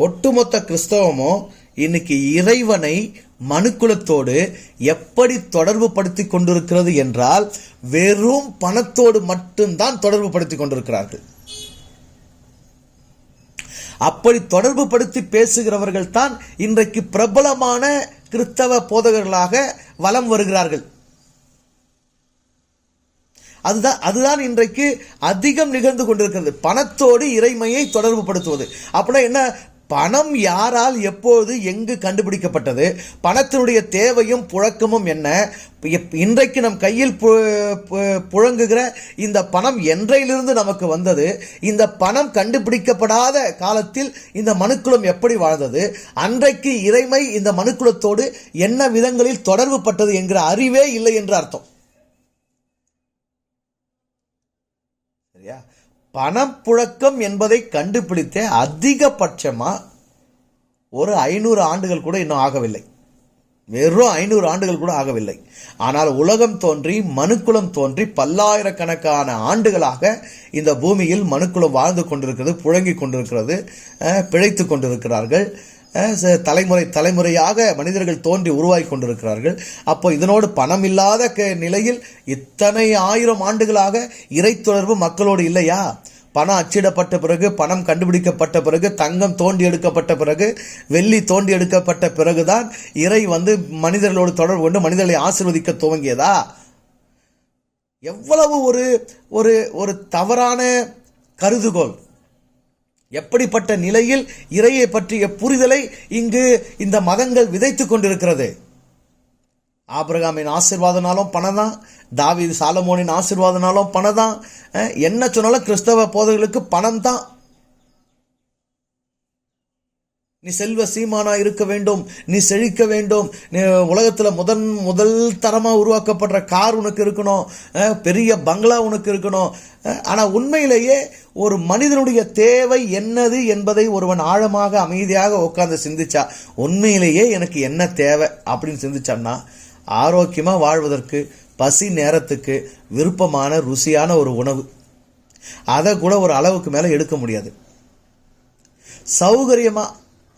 ஒட்டுமொத்த கிறிஸ்தவமும் இன்னைக்கு இறைவனை மனுக்குலத்தோடு எப்படி தொடர்பு படுத்தி கொண்டிருக்கிறது என்றால், வெறும் பணத்தோடு மட்டும்தான் தொடர்பு படுத்தி கொண்டிருக்கிறார்கள். அப்படி தொடர்பு படுத்தி பேசுகிறவர்கள் தான் இன்றைக்கு பிரபலமான கிறிஸ்தவ போதகர்களாக வலம் வருகிறார்கள். அதுதான் இன்றைக்கு அதிகம் நிகழ்ந்து கொண்டிருக்கிறது. பணத்தோடு இறைமையை தொடர்பு படுத்துவது. அப்படின்னா என்ன? பணம் யாரால் எப்போது எங்கு கண்டுபிடிக்கப்பட்டது, பணத்தினுடைய தேவையும் புழக்கமும் என்ன, இன்றைக்கு நம் கையில் புழங்குகிற இந்த பணம் என்றையிலிருந்து நமக்கு வந்தது, இந்த பணம் கண்டுபிடிக்கப்படாத காலத்தில் இந்த மனுக்குலம் எப்படி வாழ்ந்தது, அன்றைக்கு இறைமை இந்த மனுக்குலத்தோடு என்ன விதங்களில் தொடர்பு பட்டது என்கிற அறிவே இல்லை என்று அர்த்தம். சரியா? பணப்புழக்கம் என்பதை கண்டுபிடித்த அதிகபட்சமா ஒரு 500 ஆண்டுகள் கூட இன்னும் ஆகவில்லை. வெறும் 500 ஆண்டுகள் கூட ஆகவில்லை. ஆனால் உலகம் தோன்றி மனுக்குலம் தோன்றி பல்லாயிரக்கணக்கான ஆண்டுகளாக இந்த பூமியில் மனுக்குலம் வாழ்ந்து கொண்டிருக்கிறது, புழங்கி கொண்டிருக்கிறது, பிழைத்து கொண்டிருக்கிறார்கள். தலைமுறையாக மனிதர்கள் தோன்றி உருவாகி கொண்டிருக்கிறார்கள். அப்போ இதனோடு பணம் இல்லாத நிலையில் இத்தனை 1000 ஆண்டுகளாக இறை தொடர்பு மக்களோடு இல்லையா? பணம் அச்சிடப்பட்ட பிறகு, பணம் கண்டுபிடிக்கப்பட்ட பிறகு, தங்கம் தோண்டி எடுக்கப்பட்ட பிறகு, வெள்ளி தோண்டி எடுக்கப்பட்ட பிறகுதான் இறை வந்து மனிதர்களோடு தொடர்பு கொண்டு மனிதர்களை ஆசீர்வதிக்க துவங்கியதா? எவ்வளவு ஒரு தவறான கருதுகோள்! எப்படிப்பட்ட நிலையில் இறையை பற்றிய புரிதலை இங்கு இந்த மதங்கள் விதைத்துக் கொண்டிருக்கிறது. ஆபிரகாமின் ஆசீர்வாதனாலும் பணம் தான், தாவீது சாலமோனின் ஆசீர்வாதனாலும் பணம் தான், என்ன சொன்னாலும் கிறிஸ்தவ போதகர்களுக்கு பணம் தான். நீ செல்வ சீமானா இருக்க வேண்டும், நீ செழிக்க வேண்டும், உலகத்தில் முதல் தரமாக உருவாக்கப்படுற கார் உனக்கு இருக்கணும், பெரிய பங்களா உனக்கு இருக்கணும். ஆனால் உண்மையிலேயே ஒரு மனிதனுடைய தேவை என்னது என்பதை ஒருவன் ஆழமாக அமைதியாக உட்கார்ந்து சிந்திச்சா, உண்மையிலேயே எனக்கு என்ன தேவை அப்படின்னு சிந்திச்சான்னா, ஆரோக்கியமாக வாழ்வதற்கு, பசி நேரத்துக்கு விருப்பமான ருசியான ஒரு உணவு, அதை கூட ஒரு அளவுக்கு மேலே எடுக்க முடியாது. சௌகரியமா,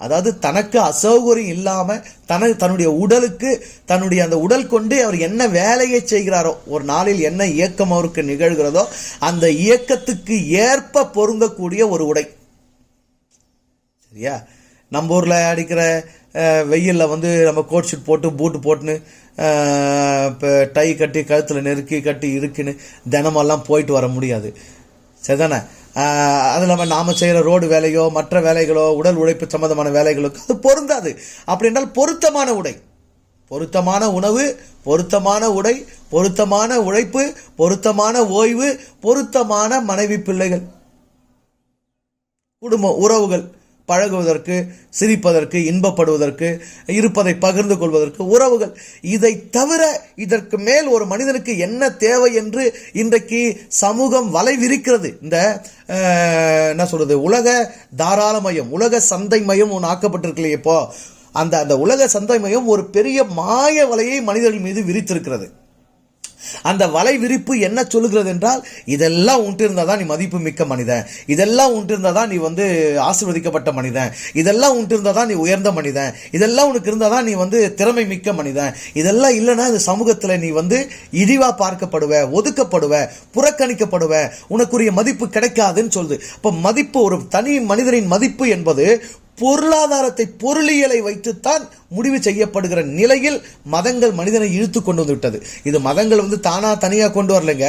அதாவது தனக்கு அசௌகரியம் இல்லாம தன்னுடைய உடலுக்கு, தன்னுடைய அந்த உடல் கொண்டு அவர் என்ன வேலையை செய்கிறாரோ, ஒரு நாளில் என்ன இயக்கம் அவருக்கு நிகழ்கிறதோ அந்த இயக்கத்துக்கு ஏற்ப பொருந்தக்கூடிய ஒரு உடை. சரியா? நம்ம ஊர்ல அடிக்கிற வெயில்ல வந்து நம்ம கோட் ஷூட் போட்டு பூட்டு போட்டுன்னு டை கட்டி கழுத்துல நெருக்கி கட்டி இருக்குன்னு தினமெல்லாம் போயிட்டு வர முடியாது. சரிதானே? அது இல்லாமல் நாம் செய்கிற ரோடு வேலையோ மற்ற வேலைகளோ உடல் உழைப்பு சம்பந்தமான வேலைகளுக்கு அது பொருந்தாது. அப்படி என்றால் பொருத்தமான உடை, பொருத்தமான உணவு, பொருத்தமான உடை, பொருத்தமான உழைப்பு, பொருத்தமான ஓய்வு, பொருத்தமான மனைவி பிள்ளைகள், குடும்ப உறவுகள், பழகுவதற்கு, சிரிப்பதற்கு, இன்பப்படுவதற்கு, இருப்பதை பகிர்ந்து கொள்வதற்கு உறவுகள். இதை தவிர இதற்கு மேல் ஒரு மனிதனுக்கு என்ன தேவை என்று இன்றைக்கு சமூகம் வலை விரிக்கிறது. இந்த என்ன சொல்றது, உலக தாராள மையம், உலக சந்தை மையம் ஒன்று ஆக்கப்பட்டிருக்கலையே இப்போ, அந்த உலக சந்தை மையம் ஒரு பெரிய மாய வலையை மனிதர்கள் மீது விரித்திருக்கிறது. அந்த வலை விரிப்பு என்ன சொல்லுகிறது என்றால், இதெல்லாம் உன்ட்டு இருந்தால் தான் நீ மதிப்பு மிக்க மனிதன், இதெல்லாம் உன்ட்டு இருந்தால் தான் நீ ஆசீர்வதிக்கப்பட்ட மனிதன், இதெல்லாம் உன்ட்டு இருந்தால் தான் நீ உயர்ந்த மனிதன், இதெல்லாம் உனக்கு இருந்தால் தான் நீ திறமை மிக்க மனிதன், இதெல்லாம் இல்லைன்னா இந்த சமூகத்தில் நீ இழிவா பார்க்கப்படுவ, ஒதுக்கப்படுவ, புறக்கணிக்கப்படுவ, உனக்குரிய மதிப்பு கிடைக்காதுன்னு சொல்லுது. அப்போ மதிப்பு, ஒரு தனி மனிதனின் மதிப்பு என்பது பொருளாதாரத்தை, பொருளியலை வைத்துத்தான் முடிவு செய்யப்படுகிற நிலையில் மதங்கள் மனிதனை இழுத்து கொண்டு வந்து விட்டது. இது மதங்கள் தானா தனியா கொண்டு வரலைங்க.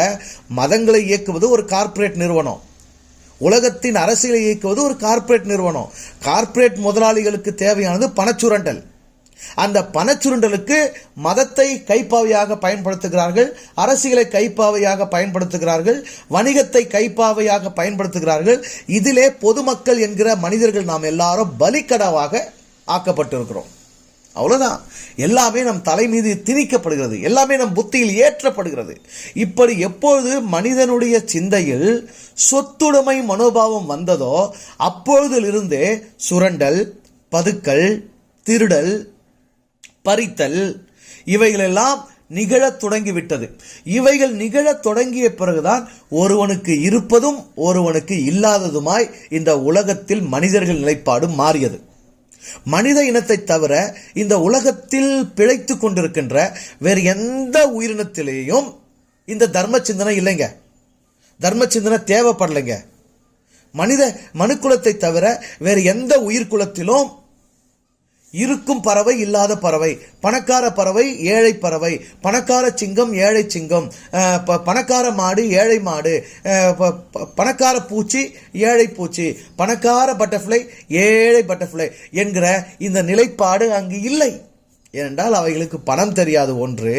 மதங்களை இயக்குவது ஒரு கார்ப்பரேட் நிறுவனம், உலகத்தின் அரசியலை இயக்குவது ஒரு கார்ப்பரேட் நிறுவனம். கார்ப்பரேட் முதலாளிகளுக்கு தேவையானது பணச்சுரண்டல். அந்த பணச்சுருண்டலுக்கு மதத்தை கைப்பாவையாக பயன்படுத்துகிறார்கள், அரசியலை கைப்பாவையாக பயன்படுத்துகிறார்கள், வணிகத்தை கைப்பாவையாக பயன்படுத்துகிறார்கள். இதிலே பொதுமக்கள் என்கிற மனிதர்கள் நாம் எல்லாரும் பலிக்கடாவாக ஆக்கப்பட்டிருக்கிறோம். அவ்வளவுதான். எல்லாமே நம் தலை மீது திணிக்கப்படுகிறது, எல்லாமே நம் புத்தியில் ஏற்றப்படுகிறது. இப்படி எப்பொழுது மனிதனுடைய சிந்தையில் சொத்துடைமை மனோபாவம் வந்ததோ அப்பொழுதிலிருந்தே சுரண்டல், பதுக்கல், திருடல், பறித்தல் இவைகளெல்லாம் நிகழத் தொடங்கிவிட்டது. இவைகள் நிகழத் தொடங்கிய பிறகுதான் ஒருவனுக்கு இருப்பதும் ஒருவனுக்கு இல்லாததுமாய் இந்த உலகத்தில் மனிதர்கள் நிலைப்பாடு மாறியது. மனித இனத்தை தவிர இந்த உலகத்தில் பிழைத்து கொண்டிருக்கின்ற வேறு எந்த உயிரினத்திலேயும் இந்த தர்ம சிந்தனை இல்லைங்க, தர்ம சிந்தனை தேவைப்படலைங்க. மனுக்குலத்தை தவிர வேறு எந்த உயிர்குலத்திலும் இருக்கும் பறவை இல்லாத பறவை, பணக்கார பறவை ஏழை பறவை, பணக்கார சிங்கம் ஏழை சிங்கம், பணக்கார மாடு ஏழை மாடு, பணக்கார பூச்சி ஏழை பூச்சி, பணக்கார பட்டர்ஃப்ளை ஏழை பட்டர்ஃப்ளை என்கிற இந்த நிலைப்பாடு அங்கு இல்லை. ஏனென்றால் அவைகளுக்கு பணம் தெரியாது ஒன்று,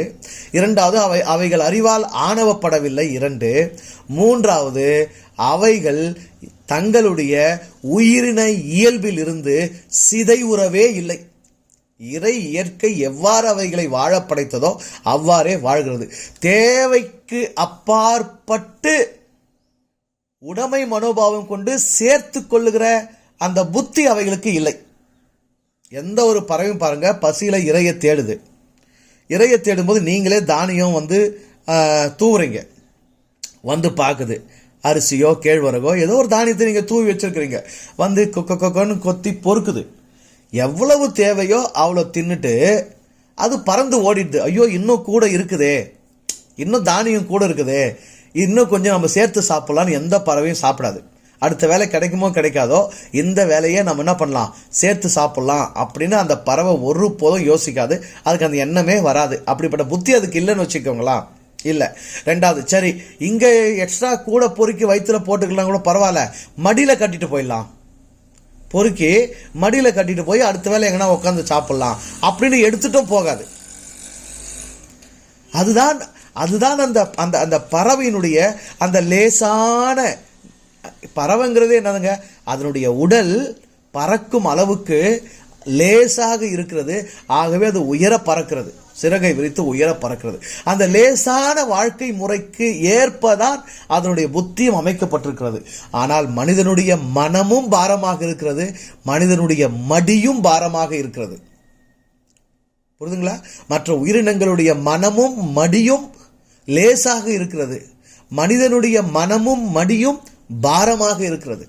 இரண்டாவது அவைகள் அறிவால் ஆணவப்படவில்லை இரண்டு, மூன்றாவது அவைகள் தங்களுடைய உயிரின இயல்பில் இருந்து சிதைவுறவே இல்லை. இயற்கை எவ்வாறு அவைகளை வாழ படைத்ததோ அவ்வாறே வாழ்கிறது. தேவைக்கு அப்பாற்பட்டு உடைமை மனோபாவம் கொண்டு சேர்த்து கொள்ளுகிற அந்த புத்தி அவைகளுக்கு இல்லை. எந்த ஒரு பறவையும் பாருங்க, பசியில இறைய தேடுது. இறைய தேடும்போது நீங்களே தானியம் தூவுறீங்க, பார்க்குது, அரிசியோ கேழ்வரகோ ஏதோ ஒரு தானியத்தை நீங்கள் தூவி வச்சிருக்கிறீங்க, கொக்கொன்னு கொத்தி பொறுக்குது. எவ்வளவு தேவையோ அவ்வளோ தின்னுட்டு அது பறந்து ஓடிடுது. ஐயோ இன்னும் கூட இருக்குதே, இன்னும் தானியம் கூட இருக்குதே, இன்னும் கொஞ்சம் நம்ம சேர்த்து சாப்பிடலான்னு எந்த பறவையும் சாப்பிடாது. அடுத்த வேலை கிடைக்குமோ கிடைக்காதோ, இந்த வேலையை நம்ம என்ன பண்ணலாம், சேர்த்து சாப்பிடலாம் அப்படின்னு அந்த பறவை ஒரு போதும் யோசிக்காது. அதுக்கு அந்த எண்ணமே வராது. அப்படிப்பட்ட புத்தி அதுக்கு இல்லைன்னு வச்சுக்கோங்களா, இல்லை. ரெண்டாவது, சரி இங்கே எக்ஸ்ட்ரா கூட பொறுக்கி வயிற்றுல போட்டுக்கலாம் கூட பரவாயில்ல, மடியில் கட்டிட்டு போயிடலாம், பொறுக்கி மடியில் கட்டிட்டு போய் அடுத்த வேலை எங்கன்னா உட்காந்து சாப்பிடலாம் அப்படின்னு எடுத்துட்டும் போகாது. அதுதான் அந்த அந்த அந்த பறவையினுடைய அந்த லேசான, பறவைங்கிறது என்னதுங்க, அதனுடைய உடல் பறக்கும் அளவுக்கு லேசாக இருக்கிறது. ஆகவே அது உயர பறக்கிறது, சிறகை விரித்து உயர பறக்கிறது. அந்த லேசான வாழ்க்கை முறைக்கு ஏற்பதான் அதனுடைய புத்தியும் அமைக்கப்பட்டிருக்கிறது. ஆனால் மனிதனுடைய மனமும் பாரமாக இருக்கிறது, மனிதனுடைய மடியும் பாரமாக இருக்கிறது. புரியுதுங்களா? மற்ற உயிரினங்களுடைய மனமும் மடியும் லேசாக இருக்கிறது, மனிதனுடைய மனமும் மடியும் பாரமாக இருக்கிறது.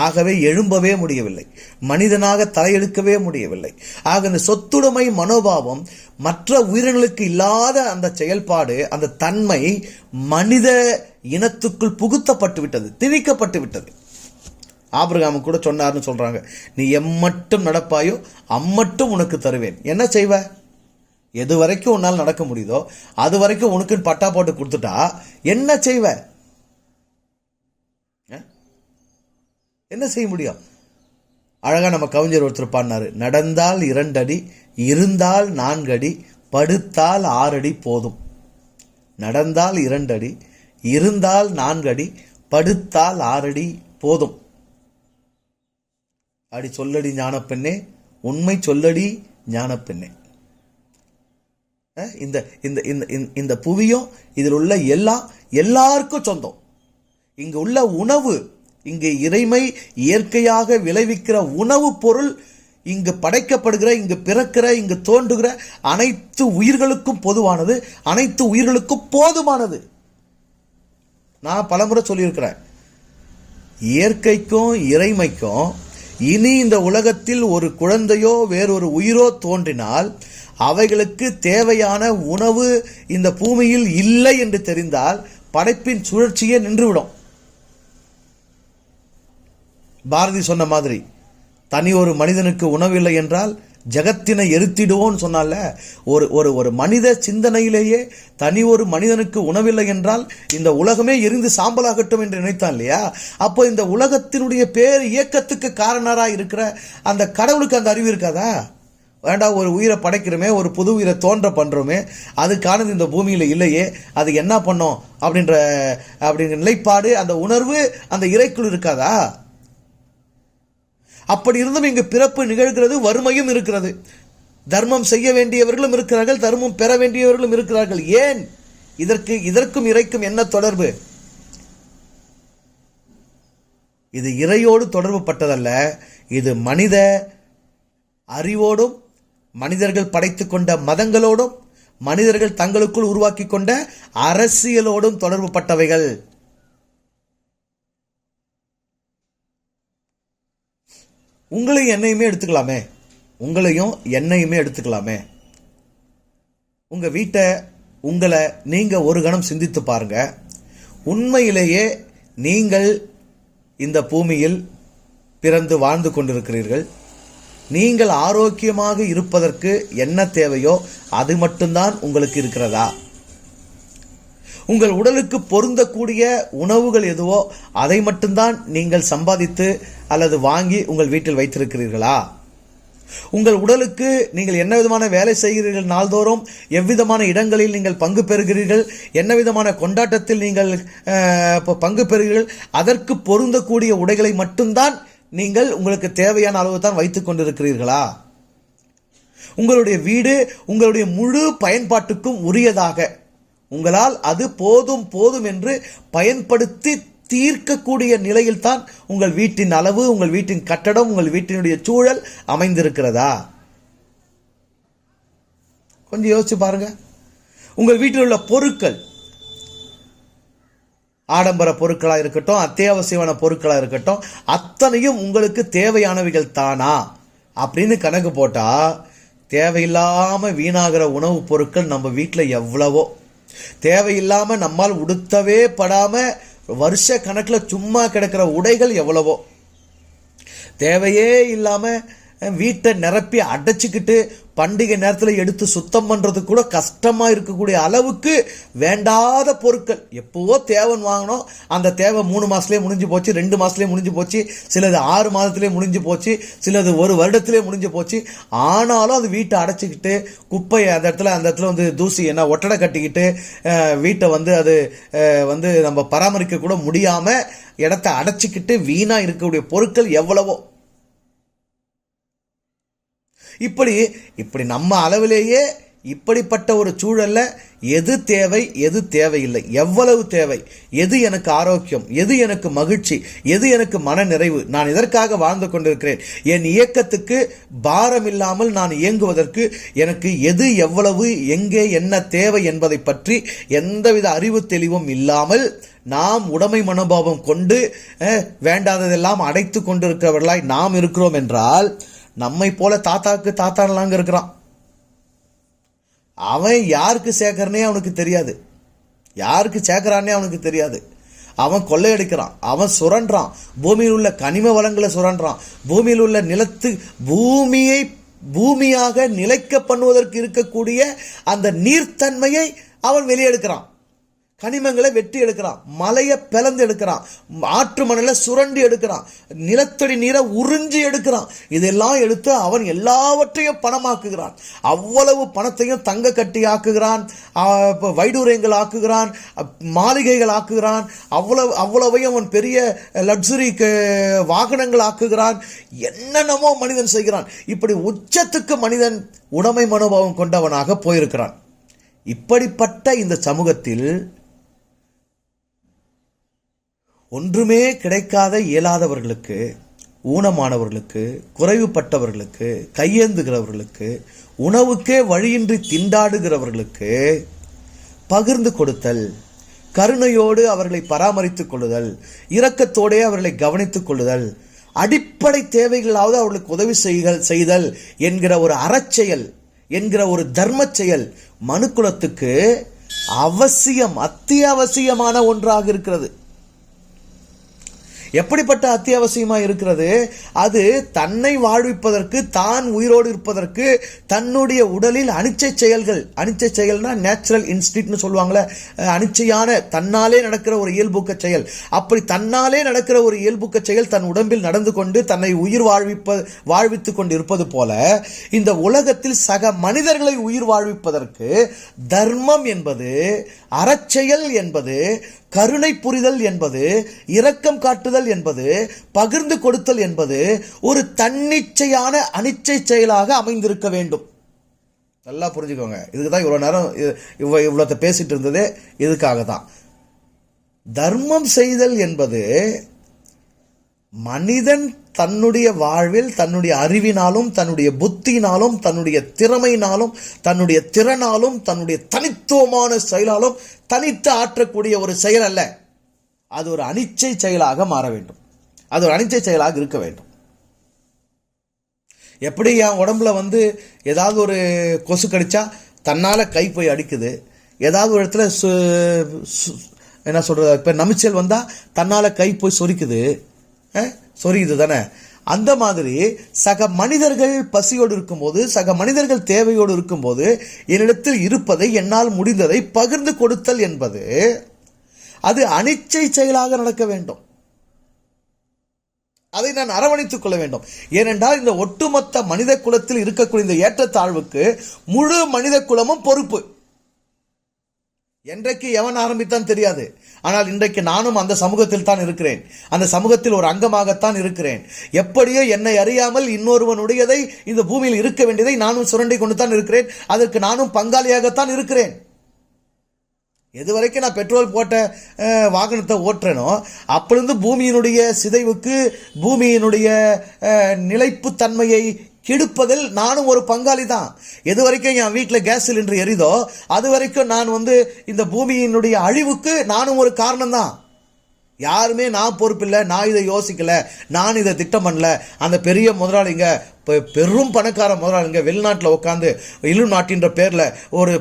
ஆகவே எழும்பவே முடியவில்லை, மனிதனாக தலையெடுக்கவே முடியவில்லை. ஆக இந்த சொத்துடைமை மனோபாவம் மற்ற உயிரினங்களுக்கு இல்லாத அந்த செயல்பாடு, அந்த தன்மை மனித இனத்துக்குள் புகுத்தப்பட்டு விட்டது, திணிக்கப்பட்டு விட்டது. ஆபிரகாம் கூட சொன்னார்னு சொல்றாங்க, நீ எம்மட்டும் நடப்பாயோ அம்மட்டும் உனக்கு தருவேன். என்ன செய்வ? எது வரைக்கும் உன்னால் நடக்க முடியுதோ அது வரைக்கும் உனக்குன்னு பட்டா போட்டு கொடுத்துட்டா என்ன செய்வ? என்ன செய்ய முடியும்? அழகா நம்ம கவிஞர் ஒருத்தர் பாடினாரு, நடந்தால் 2 அடி, இருந்தால் 4 அடி, படுத்தால் 6 அடி போதும். நடந்தால் 2 அடி, இருந்தால் 4 அடி, படுத்தால் 6 அடி போதும். அடி சொல்லடி ஞானப்பெண்ணே, உண்மை சொல்லடி ஞானப்பெண்ணே. இந்த இந்த இந்த புவியும் இதில் உள்ள எல்லாருக்கும் சொந்தம். இங்கு உள்ள உணவு, இங்கு இறைமை இயற்கையாக விளைவிக்கிற உணவு பொருள் இங்கு படைக்கப்படுகிற, இங்கு பிறக்கிற, இங்கு தோன்றுகிற அனைத்து உயிர்களுக்கும் பொதுவானது, அனைத்து உயிர்களுக்கும் போதுமானது. நான் பலமுறை சொல்லியிருக்கிறேன், இயற்கைக்கும் இறைமைக்கும் இனி இந்த உலகத்தில் ஒரு குழந்தையோ வேறொரு உயிரோ தோன்றினால் அவைகளுக்கு தேவையான உணவு இந்த பூமியில் இல்லை என்று தெரிந்தால் படைப்பின் சுழற்சியே நின்றுவிடும். பாரதி சொன்ன மாதிரி, தனி ஒரு மனிதனுக்கு உணவில்லை என்றால் ஜகத்தினை எரித்திடுவோன்னு சொன்னால, ஒரு மனித சிந்தனையிலேயே தனி ஒரு மனிதனுக்கு உணவில்லை என்றால் இந்த உலகமே எரிந்து சாம்பலாகட்டும் என்று நினைத்தான் இல்லையா? அப்போ இந்த உலகத்தினுடைய பேர் இயக்கத்துக்கு காரணராக இருக்கிற அந்த கடவுளுக்கு அந்த அறிவு இருக்காதா? வேண்டாம், ஒரு உயிரை படைக்கிறோமே, ஒரு புது உயிரை தோன்ற பண்றோமே, அதுக்கானது இந்த பூமியில இல்லையே, அது என்ன பண்ணோம் அப்படின்ற நிலைப்பாடு, அந்த உணர்வு அந்த இறைக்குள் இருக்காதா? அப்படி இருந்தும் இங்கு பிறப்பு நிகழ்கிறது, வறுமையும் இருக்கிறது, தர்மம் செய்ய வேண்டியவர்களும் இருக்கிறார்கள், தர்மம் பெற வேண்டியவர்களும் இருக்கிறார்கள். ஏன்? இதற்கும் இறைக்கும் என்ன தொடர்பு? இது இறையோடு தொடர்பு பட்டதல்ல, இது மனித அறிவோடும் மனிதர்கள் படைத்துக் கொண்ட மதங்களோடும் மனிதர்கள் தங்களுக்குள் உருவாக்கி கொண்ட அரசியலோடும் தொடர்பு பட்டவைகள். உங்களையும் என்னையுமே எடுத்துக்கலாமே. உங்க வீட்டை, உங்களை நீங்க ஒரு கணம் சிந்தித்து பாருங்க. உண்மையிலேயே நீங்கள் இந்த பூமியில் பிறந்து வாழ்ந்து கொண்டிருக்கிறீர்கள். நீங்கள் ஆரோக்கியமாக இருப்பதற்கு என்ன தேவையோ அது மட்டும்தான் உங்களுக்கு இருக்கிறதா? உங்கள் உடலுக்கு பொருந்தக்கூடிய உணவுகள் எதுவோ அதை மட்டும்தான் நீங்கள் சம்பாதித்து அல்லது வாங்கி உங்கள் வீட்டில் வைத்திருக்கிறீர்களா? உங்கள் உடலுக்கு நீங்கள் என்ன விதமான வேலை செய்கிறீர்கள், நாள்தோறும் எவ்விதமான இடங்களில் நீங்கள் பங்கு பெறுகிறீர்கள், என்ன விதமான கொண்டாட்டத்தில் நீங்கள் பங்கு பெறுகிறீர்கள், அதற்கு பொருந்தக்கூடிய உடைகளை மட்டும்தான் நீங்கள் உங்களுக்கு தேவையான அளவு தான் வைத்துக் கொண்டிருக்கிறீர்களா? உங்களுடைய வீடு உங்களுடைய முழு பயன்பாட்டுக்கும் உரியதாக உங்களால் அது போதும் போதும் என்று பயன்படுத்தி தீர்க்கக்கூடிய நிலையில் தான் உங்கள் வீட்டின் அளவு, உங்கள் வீட்டின் கட்டடம், உங்கள் வீட்டினுடைய சூழல் அமைந்திருக்கிறதா? கொஞ்சம் யோசிச்சு பாருங்க. உங்கள் வீட்டில் உள்ள பொருட்கள், ஆடம்பர பொருட்களாக இருக்கட்டும், அத்தியாவசியமான பொருட்களாக இருக்கட்டும், அத்தனையும் உங்களுக்கு தேவையானவைகள் தானா அப்படின்னு கணக்கு போட்டா தேவையில்லாம வீணாகிற உணவுப் பொருட்கள் நம்ம வீட்டில் எவ்வளவோ, தேவையில்லாம நம்மால் உடுத்தவே படாம வருஷ கணக்கில் சும்மா கிடக்கிற உடைகள் எவ்வளவோ, தேவையே இல்லாம வீட்டை நிரப்பி அடைச்சிக்கிட்டு பண்டிகை நேரத்தில் எடுத்து சுத்தம் பண்றது கூட கஷ்டமா இருக்கக்கூடிய அளவுக்கு வேண்டாத பொருட்கள். எப்பவோ தேவன் வாங்கணும், அந்த தேவை 3 மாசத்துலேயே முடிஞ்சு போச்சு, 2 மாசத்துலேயே முடிஞ்சு போச்சு, சிலது 6 மாதத்திலே முடிஞ்சு போச்சு, சிலது 1 வருடத்திலே முடிஞ்சு போச்சு. ஆனாலும் அது வீட்டை அடைச்சிக்கிட்டு குப்பையை அந்த இடத்துல வந்து தூசி என்ன ஒட்டடை கட்டிக்கிட்டு வீட்டை அது நம்ம பராமரிக்க கூட முடியாம இடத்தை அடைச்சிக்கிட்டு வீணா இருக்கக்கூடிய பொருட்கள் எவ்வளவோ. இப்படி நம்ம அளவிலேயே இப்படிப்பட்ட ஒரு சூழல்ல எது தேவை, எது தேவையில்லை, எவ்வளவு தேவை, எது எனக்கு ஆரோக்கியம், எது எனக்கு மகிழ்ச்சி, எது எனக்கு மன நிறைவு, நான் இதற்காக வாழ்ந்து கொண்டிருக்கிறேன், என் இயக்கத்துக்கு பாரம் இல்லாமல் நான் இயங்குவதற்கு எனக்கு எது எவ்வளவு எங்கே என்ன தேவை என்பதை பற்றி எந்தவித அறிவு தெளிவும் இல்லாமல் நாம் உடைமை மனோபாவம் கொண்டு வேண்டாததெல்லாம் அடைத்து கொண்டிருக்கிறவர்களாய் நாம் இருக்கிறோம் என்றால், நம்மை போல தாத்தான்லாங்க இருக்கிறான். அவன் யாருக்கு சேர்க்கறனே அவனுக்கு தெரியாது, யாருக்கு சேர்க்கிறானே அவனுக்கு தெரியாது. அவன் கொள்ளையடிக்கிறான், அவன் சுரண்டான், பூமியில் உள்ள கனிம வளங்களை சுரண்டான், பூமியில் உள்ள பூமியாக நிலைக்க பண்ணுவதற்கு இருக்கக்கூடிய அந்த நீர்த்தன்மையை அவன் வெளியெடுக்கிறான், கனிமங்களை வெட்டி எடுக்கிறான், மலையை பிளந்து எடுக்கிறான், ஆற்று மணலை சுரண்டி எடுக்கிறான், நிலத்தடி நீரை உறிஞ்சி எடுக்கிறான். இதெல்லாம் எடுத்து அவன் எல்லாவற்றையும் பணமாக்குகிறான். அவ்வளவு பணத்தையும் தங்க கட்டி ஆக்குகிறான், வைடூரியங்கள் ஆக்குகிறான், மாளிகைகள் ஆக்குகிறான், அவ்வளவையும் அவன் பெரிய லக்ஸுரி வாகனங்கள் ஆக்குகிறான், என்னென்னமோ மனிதன் செய்கிறான். இப்படி உச்சத்துக்கு மனிதன் உடைமை மனோபாவம் கொண்டவனாக போயிருக்கிறான். இப்படிப்பட்ட இந்த சமூகத்தில் ஒன்றுமே கிடைக்காத இயலாதவர்களுக்கு ஊனமானவர்களுக்கு, குறைவுபட்டவர்களுக்கு, கையேந்துகிறவர்களுக்கு, உணவுக்கே வழியின்றி திண்டாடுகிறவர்களுக்கு பகிர்ந்து கொடுத்தல், கருணையோடு அவர்களை பராமரித்துக் கொள்ளுதல், இரக்கத்தோடே அவர்களை கவனித்துக் கொள்ளுதல், அடிப்படை தேவைகளாவது அவர்களுக்கு உதவி செய்தல் என்கிற ஒரு அறச்செயல், என்கிற ஒரு தர்ம செயல் மனுக்குலத்துக்கு அவசியம், அத்தியாவசியமான ஒன்றாக இருக்கிறது. எப்படிப்பட்ட அத்தியாவசியமா இருக்கிறது? அது தன்னை வாழ்விப்பதற்கு, தான் உயிரோடு இருப்பதற்கு, தன்னுடைய உடலில் அனிச்சை செயல்னா நேச்சுரல் இன்ஸ்டிங்க்ட்னு சொல்லுவாங்களே, அனிச்சையான தன்னாலே நடக்கிற ஒரு இயல்பூக்க செயல். அப்படி தன்னாலே நடக்கிற ஒரு இயல்பூக்க செயல் தன் உடம்பில் நடந்து கொண்டு தன்னை உயிர் வாழ்வித்துக் கொண்டு இருப்பது போல இந்த உலகத்தில் சக மனிதர்களை உயிர் வாழ்விப்பதற்கு தர்மம் என்பது, அறச்செயல் என்பது, கருணை புரிதல் என்பது, இரக்கம் காட்டுதல் என்பது, பகிர்ந்து கொடுத்தல் என்பது ஒரு தன்னிச்சையான அனிச்சை செயலாக அமைந்திருக்க வேண்டும். நல்லா புரிஞ்சுக்கோங்க. இதுக்குதான் இவ்வளவு நேரம் இவ்வளவு பேசிட்டு இருந்ததே இதுக்காக தான். தர்மம் செய்தல் என்பது மனிதன் தன்னுடைய வாழ்வில் தன்னுடைய அறிவினாலும், தன்னுடைய புத்தியினாலும், தன்னுடைய திறமையினாலும், தன்னுடைய திறனாலும், தன்னுடைய தனித்துவமான செயலாலும் தனித்து ஆற்றக்கூடிய ஒரு செயல் அல்ல. அது ஒரு அனிச்சை செயலாக மாற வேண்டும். அது ஒரு அனிச்சை செயலாக இருக்க வேண்டும். எப்படி என் உடம்புல ஏதாவது ஒரு கொசு கடிச்சா தன்னால கை போய் அடிக்குது, ஏதாவது ஒரு இடத்துல என்ன சொல்றது, இப்ப நமிச்சல் வந்தா தன்னால கை போய் சொரிக்குது தானே. அந்த மாதிரி சக மனிதர்கள் பசியோடு இருக்கும்போது, சக மனிதர்கள் தேவையோடு இருக்கும்போது என்னிடத்தில் இருப்பதை, என்னால் முடிந்ததை பகிர்ந்து கொடுத்தல் என்பது அது அனிச்சை செயலாக நடக்க வேண்டும். அதை நான் அரவணைத்துக் கொள்ள வேண்டும். ஏனென்றால் இந்த ஒட்டுமொத்த மனித குலத்தில் இருக்கக்கூடிய இந்த ஏற்றத்தாழ்வுக்கு முழு மனித குலமும் பொறுப்பு. என்றைக்கு எவன் ஆரம்பித்தான் தெரியாது. ஆனால் இன்றைக்கு நானும் அந்த சமூகத்தில் தான் இருக்கிறேன். அந்த சமூகத்தில் ஒரு அங்கமாகத்தான் இருக்கிறேன். எப்படியோ என்னை அறியாமல் இன்னொருவனுடையதை, இந்த பூமியில் இருக்க வேண்டியதை நானும் சுரண்டி கொண்டு தான் இருக்கிறேன். அதற்கு நானும் பங்காளியாகத்தான் இருக்கிறேன். எதுவரைக்கும் நான் பெட்ரோல் போட்ட வாகனத்தை ஓட்டுறேனோ அப்பொழுது பூமியினுடைய சிதைவுக்கு, பூமியினுடைய நிலைப்பு தன்மையை கெடுப்பதில் நானும் ஒரு பங்காளி தான். எது வரைக்கும் என் வீட்டில் கேஸ் சிலிண்டர் எரிதோ அது வரைக்கும் நான் இந்த பூமியினுடைய அழிவுக்கு நானும் ஒரு காரணம் தான். யாருமே நான் பொறுப்பில்லை, நான் இதை யோசிக்கல, நான் இதை திட்டம் பண்ணல. அந்த பெரிய முதலாளிங்க, பெரும் பணக்கார முதலாளிங்க வெளிநாட்டில் உட்காந்து இழு நாட்டின்ற பேரில் ஒரு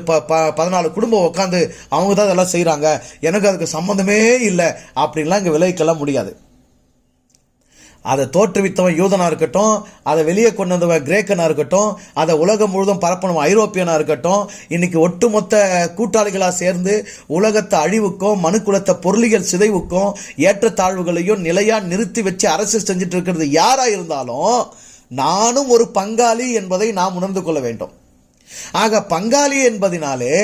14 குடும்பம் உட்காந்து அவங்க தான் இதெல்லாம் செய்கிறாங்க, எனக்கு அதுக்கு சம்மந்தமே இல்லை அப்படின்லாம் இங்கே விளைவிக்கலாம் முடியாது. அதை தோற்றுவித்தவன் யூதனா இருக்கட்டும், அதை வெளியே கொண்டு வந்தவன் கிரேக்கனா இருக்கட்டும், அதை உலகம் முழுதும் பரப்பணும் ஐரோப்பியனா இருக்கட்டும், இன்னைக்கு ஒட்டுமொத்த கூட்டாளிகளாக சேர்ந்து உலகத்தை அழிவுக்கும், மனுக்குலத்தை பொருளியல் சிதைவுக்கும், ஏற்றத்தாழ்வுகளையும் நிலையா நிறுத்தி வச்சு அரசியல் செஞ்சுட்டு இருக்கிறது யாரா இருந்தாலும் நானும் ஒரு பங்காளி என்பதை நாம் உணர்ந்து கொள்ள வேண்டும். ஆக பங்காளி என்பதினாலே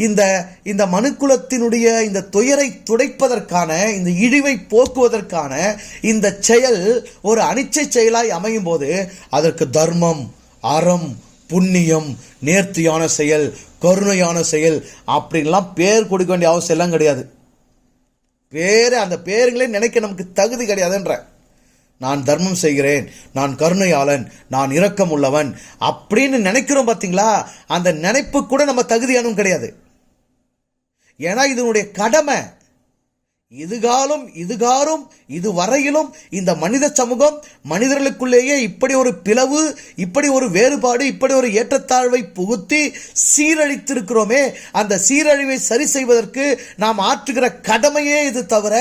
இந்த மனுக்குலத்தினுடைய இந்த துயரை துடைப்பதற்கான, இந்த இழிவை போக்குவதற்கான இந்த செயல் ஒரு அனிச்சை செயலாய் அமையும் போது அதற்கு தர்மம், அறம், புண்ணியம், நேர்த்தியான செயல், கருணையான செயல் அப்படின்லாம் பேர் கொடுக்க வேண்டிய அவசியம் எல்லாம் கிடையாது. அந்த பேருங்களே நினைக்க நமக்கு தகுதி கிடையாதுன்ற. நான் தர்மம் செய்கிறேன், நான் கருணையாளன், நான் இரக்கம் உள்ளவன் அப்படின்னு நினைக்கிறோம் பார்த்தீங்களா? அந்த நினைப்பு கூட நம்ம தகுதியானும் கிடையாது. ஏன்னா இதனுடைய கடமை. இதுகாரும் இதுவரையிலும் இந்த மனித சமூகம் மனிதர்களுக்குள்ளேயே இப்படி ஒரு பிளவு, இப்படி ஒரு வேறுபாடு, இப்படி ஒரு ஏற்றத்தாழ்வை புகுத்தி சீரழித்திருக்கிறோமே, அந்த சீரழிவை சரி செய்வதற்கு நாம் ஆற்றுகிற கடமையே இது தவிர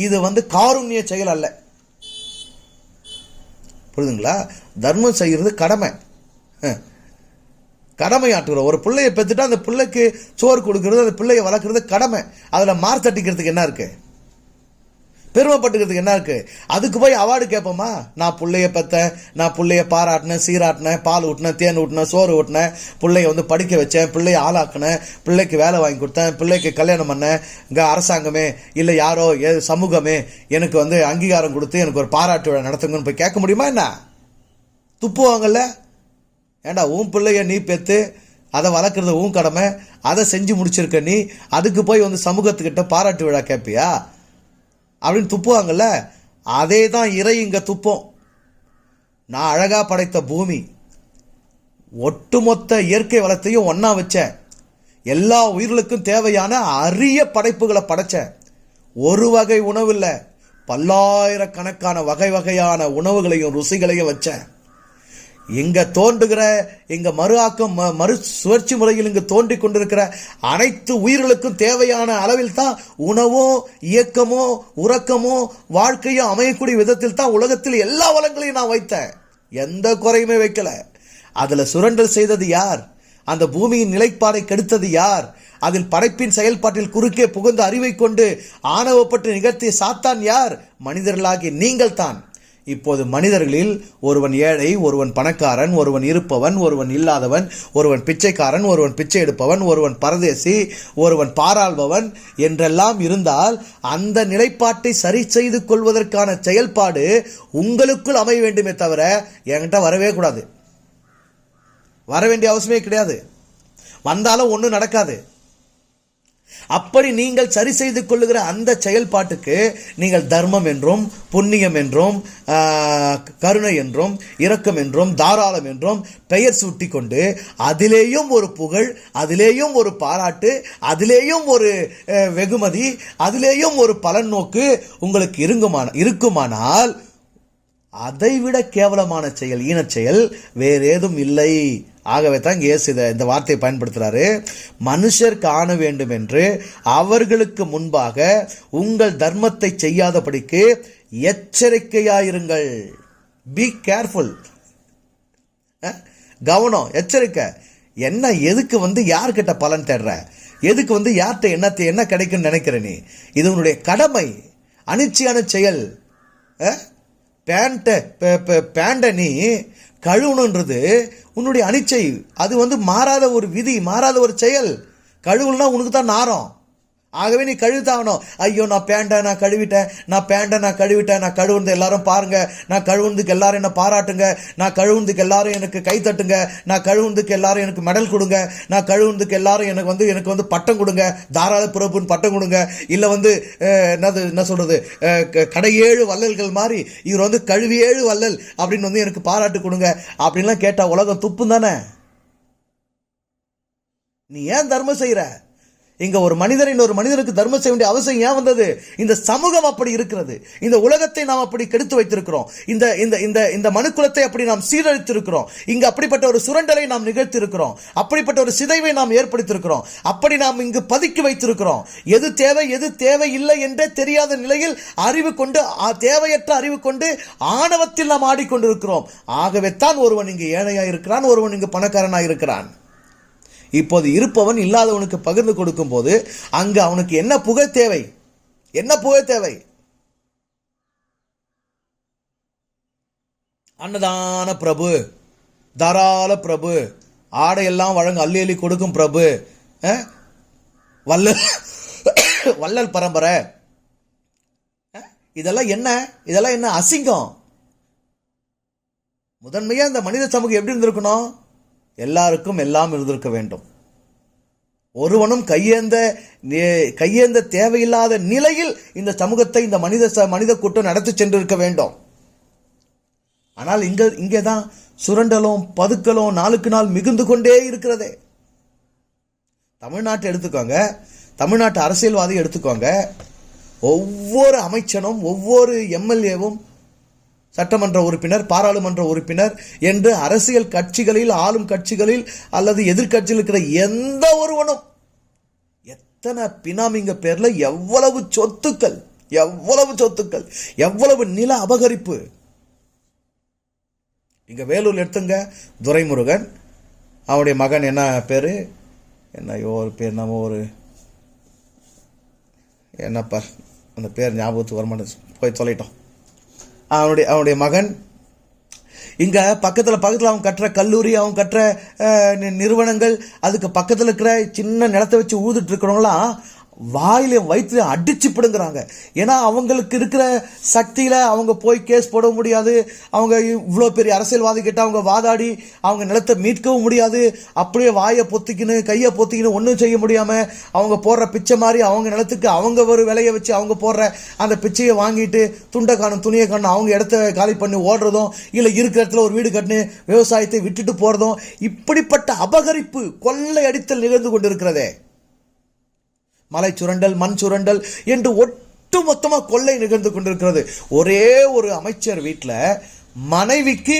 இது காருண்ய செயல் அல்ல. புரியுதுங்களா? தர்மம் செய்கிறது கடமை. கடமை ஆற்றுகிறோம். ஒரு பிள்ளையை பெற்றுட்டா அந்த பிள்ளைக்கு சோறு கொடுக்கறது, அந்த பிள்ளையை வளர்க்குறது கடமை. அதில் மார்த்தட்டிக்கிறதுக்கு என்ன இருக்கு? பெருமைப்பட்டுக்கிறதுக்கு என்ன இருக்கு? அதுக்கு போய் அவார்டு கேட்போமா? நான் பிள்ளைய பெற்றேன், நான் பிள்ளைய பாராட்டினேன், சீராட்டினேன், பால் ஊட்டினேன், தேன் ஊட்டினேன், சோறு ஊட்டினேன், பிள்ளைய படிக்க வச்சேன், பிள்ளைய ஆளாக்கினேன், பிள்ளைக்கு வேலை வாங்கி கொடுத்தேன், பிள்ளைக்கு கல்யாணம் பண்ணேன், இங்கே அரசாங்கமே இல்லை யாரோ சமூகமே எனக்கு அங்கீகாரம் கொடுத்து எனக்கு ஒரு பாராட்டு விழா நடத்துங்கன்னு போய் கேட்க முடியுமா? என்ன துப்புவாங்கல்ல? ஏண்டா உன் பிள்ளைய நீ பெற்று அதை வளர்க்குறது உன் கடமை, அதை செஞ்சு முடிச்சிருக்க நீ, அதுக்கு போய் சமூகத்துக்கிட்ட பாராட்டு விழா கேட்பியா அப்படின்னு துப்புவாங்கல்ல? அதே தான் இறை இங்க துப்போம். நான் அழகா படைத்த பூமி, ஒட்டுமொத்த இயற்கை வளத்தையும் ஒன்னா வச்சேன். எல்லா உயிர்களுக்கும் தேவையான அரிய படைப்புகளை படைச்சேன். ஒரு வகை உணவு இல்ல, பல்லாயிரக்கணக்கான வகை வகையான உணவுகளையும் ருசிகளையும் வச்சேன். இங்க தோன்றுகிற இங்க மறு ஆக்கம் மறு சுழற்சி முறையில் இங்கு தோன்றி கொண்டிருக்கிற அனைத்து உயிர்களுக்கும் தேவையான அளவில் தான் உணவோ இயக்கமோ உறக்கமோ வாழ்க்கையோ அமையக்கூடிய விதத்தில் தான் உலகத்தில் எல்லா வளங்களையும் நான் வைத்தேன். எந்த குறையுமே வைக்கல. அதுல சுரண்டல் செய்தது யார்? அந்த பூமியின் நிலைப்பாடை கெடுத்தது யார்? அதில் படைப்பின் செயல்பாட்டில் குறுக்கே புகுந்த அறிவை கொண்டு ஆணவப்பட்டு நிகழ்த்திய சாத்தான் யார்? மனிதர்களாகிய நீங்கள் தான். இப்போது மனிதர்களில் ஒருவன் ஏழை, ஒருவன் பணக்காரன், ஒருவன் இருப்பவன், ஒருவன் இல்லாதவன், ஒருவன் பிச்சைக்காரன், ஒருவன் பிச்சை எடுப்பவன், ஒருவன் பரதேசி, ஒருவன் பாராள்பவன் என்றெல்லாம் இருந்தால் அந்த நிலைப்பாட்டை சரி செய்து கொள்வதற்கான செயல்பாடு உங்களுக்குள் அமைய வேண்டுமே தவிர என்கிட்ட வரவே கூடாது. வர வேண்டிய அவசியமே கிடையாது. வந்தாலும் ஒன்றும் நடக்காது. அப்படி நீங்கள் சரி செய்து கொள்ளுகிற அந்த செயல்பாட்டுக்கு நீங்கள் தர்மம் என்றும் புண்ணியம் என்றும் கருணை என்றும் இரக்கம் என்றும் தாராளம் என்றும் பெயர் சூட்டி கொண்டு அதிலேயும் ஒரு புகழ், அதிலேயும் ஒரு பாராட்டு, அதிலேயும் ஒரு வெகுமதி, அதிலேயும் ஒரு பலன் நோக்கு உங்களுக்கு இருக்குமானால் அதைவிட கேவலமான செயல், ஈனச் செயல் வேறேதும் இல்லை. ஆகவே தான் இயேசு இந்த வார்த்தையை பயன்படுத்துறாரு. மனுஷர் காண வேண்டும் என்று அவர்களுக்கு முன்பாக உங்கள் தர்மத்தை செய்யாதபடிக்கு எச்சரிக்கையாயிருங்கள். Be careful. கவனம், எச்சரிக்கை. என்ன, எதுக்கு யார்கிட்ட பலன் தேடுற? எதுக்கு யார்கிட்ட என்ன கிடைக்கும்னு நினைக்கிற நீ? இது உன்னுடைய கடமை, அனிச்சையான செயல். பேண்ட நீ கழுவணுன்றது உன்னுடைய அனிச்சை. அது மாறாத ஒரு விதி, மாறாத ஒரு செயல். கழுவுனா உனக்கு தான் நாரம். ஆகவே நீ கழுவித்தாகணும். ஐயோ, நான் பேண்டை நான் கழுவிட்டேன், நான் கழுவுனது எல்லாரும் பாருங்க, நான் கழுவுனதுக்கு எல்லாரும் என்ன பாராட்டுங்க, நான் கழுவுனதுக்கு எல்லாரும் எனக்கு கை தட்டுங்க, நான் கழுவுனதுக்கு எல்லாரும் எனக்கு மெடல் கொடுங்க, நான் கழுவுனதுக்கு எல்லாரும் எனக்கு பட்டம் கொடுங்க, தாராள பிரபுன்னு பட்டம் கொடுங்க. இல்லை என்ன சொல்றது, கடையேழு வள்ளல்கள் மாதிரி இவர் கழுவியேழு வள்ளல் அப்படின்னு எனக்கு பாராட்டு கொடுங்க அப்படின்லாம் கேட்டா உலகம் துப்பும் தானே. நீ ஏன் தர்மம் செய்யற? இங்க ஒரு மனிதர் இன்னொரு மனிதருக்கு தர்மம் செய்ய வேண்டிய அவசியம் ஏன் வந்தது? இந்த சமூகம் அப்படி இருக்கிறது. இந்த உலகத்தை நாம் அப்படி கெடுத்து வைத்திருக்கிறோம். இந்த இந்த இந்த இந்த மனுக்குலத்தை அப்படி நாம் சீரழித்திருக்கிறோம். இங்கு அப்படிப்பட்ட ஒரு சுரண்டலை நாம் நிகழ்த்திருக்கிறோம். அப்படிப்பட்ட ஒரு சிதைவை நாம் ஏற்படுத்தியிருக்கிறோம். அப்படி நாம் இங்கு பதுக்கி வைத்திருக்கிறோம். எது தேவை எது தேவை இல்லை என்றே தெரியாத நிலையில் அறிவு கொண்டு, தேவையற்ற அறிவு கொண்டு ஆணவத்தில் நாம் ஆடிக்கொண்டிருக்கிறோம். ஆகவே தான் ஒருவன் இங்கு ஏழையாக இருக்கிறான், ஒருவன் இங்கு பணக்காரனாக இருக்கிறான். இப்போது இருப்பவன் இல்லாதவனுக்கு பகிர்ந்து கொடுக்கும் போது அங்கு அவனுக்கு என்ன புகழ் தேவை? என்ன புகழ் தேவை? அன்னதான பிரபு, தாராள பிரபு, ஆடையெல்லாம் வழங்க அள்ளி அள்ளி கொடுக்கும் பிரபு, வள்ளல் பரம்பரை. இதெல்லாம் என்ன அசிங்கம். முதன்மையா இந்த மனித சமூகம் எப்படி இருந்திருக்கணும்? எல்லாருக்கும் எல்லாம் இருந்திருக்க வேண்டும். ஒருவனும் கையேந்த தேவையில்லாத நிலையில் இந்த சமூகத்தை, இந்த மனித கூட்டம் நடத்தி சென்றிருக்க வேண்டும். ஆனால் இங்கேதான் சுரண்டலும் பதுக்கலும் நாளுக்கு நாள் மிகுந்து கொண்டே இருக்கிறதே. தமிழ்நாட்டை எடுத்துக்கோங்க, தமிழ்நாட்டு அரசியல்வாதி எடுத்துக்கோங்க. ஒவ்வொரு அமைச்சனும், ஒவ்வொரு எம்எல்ஏவும், சட்டமன்ற உறுப்பினர், பாராளுமன்ற உறுப்பினர் என்று அரசியல் கட்சிகளில், ஆளும் கட்சிகளில் அல்லது எதிர்கட்சியில் இருக்கிற எந்த ஒருவனும் எத்தனை பினாமிங்க பேர்ல எவ்வளவு சொத்துக்கள், எவ்வளவு நில அபகரிப்பு. இங்க வேலூர் எடுத்துங்க, துரைமுருகன், அவனுடைய மகன் என்ன பேரு, என்னப்பா அந்த பேர் ஞாபகத்துக்கு வரமாட்டேன், போய் சொல்லிட்டோம். அவனுடைய மகன் இங்க பக்கத்தில் அவன் கட்டுற கல்லூரி, அவன் கட்டுற நிறுவனங்கள், அதுக்கு பக்கத்தில் இருக்கிற சின்ன நிலத்தை வச்சு ஊதுட்டு இருக்கிறவங்களாம் வாயில வயிற்று அடிச்சு பிடுங்குறாங்க. ஏன்னா அவங்களுக்கு இருக்கிற சக்தியில அவங்க போய் கேஸ் போட முடியாது. அவங்க இவ்வளோ பெரிய அரசியல்வாதி கிட்ட அவங்க வாதாடி அவங்க நிலத்தை மீட்கவும் முடியாது. அப்படியே வாயை பொத்திக்கின்னு கையை பொத்திக்கின்னு ஒன்றும் செய்ய முடியாம அவங்க போடுற பிச்சை மாதிரி அவங்க நிலத்துக்கு அவங்க ஒரு விலையை வச்சு அவங்க போடுற அந்த பிச்சையை வாங்கிட்டு துண்டை காணும் துணியை காணும் அவங்க இடத்த காலி பண்ணி ஓடுறதும், இல்லை இருக்கிற இடத்துல ஒரு வீடு கட்டுன்னு விவசாயத்தை விட்டுட்டு போறதும், இப்படிப்பட்ட அபகரிப்பு கொள்ளை அடித்தல் நிகழ்ந்து கொண்டிருக்கிறதே. மலை சுரண்டல், மண் சுரண்டல் என்று ஒட்டு மொத்தமாக கொள்ளை நிகழ்ந்து கொண்டிருக்கிறது. ஒரே ஒரு அமைச்சர் வீட்டில் மனைவிக்கு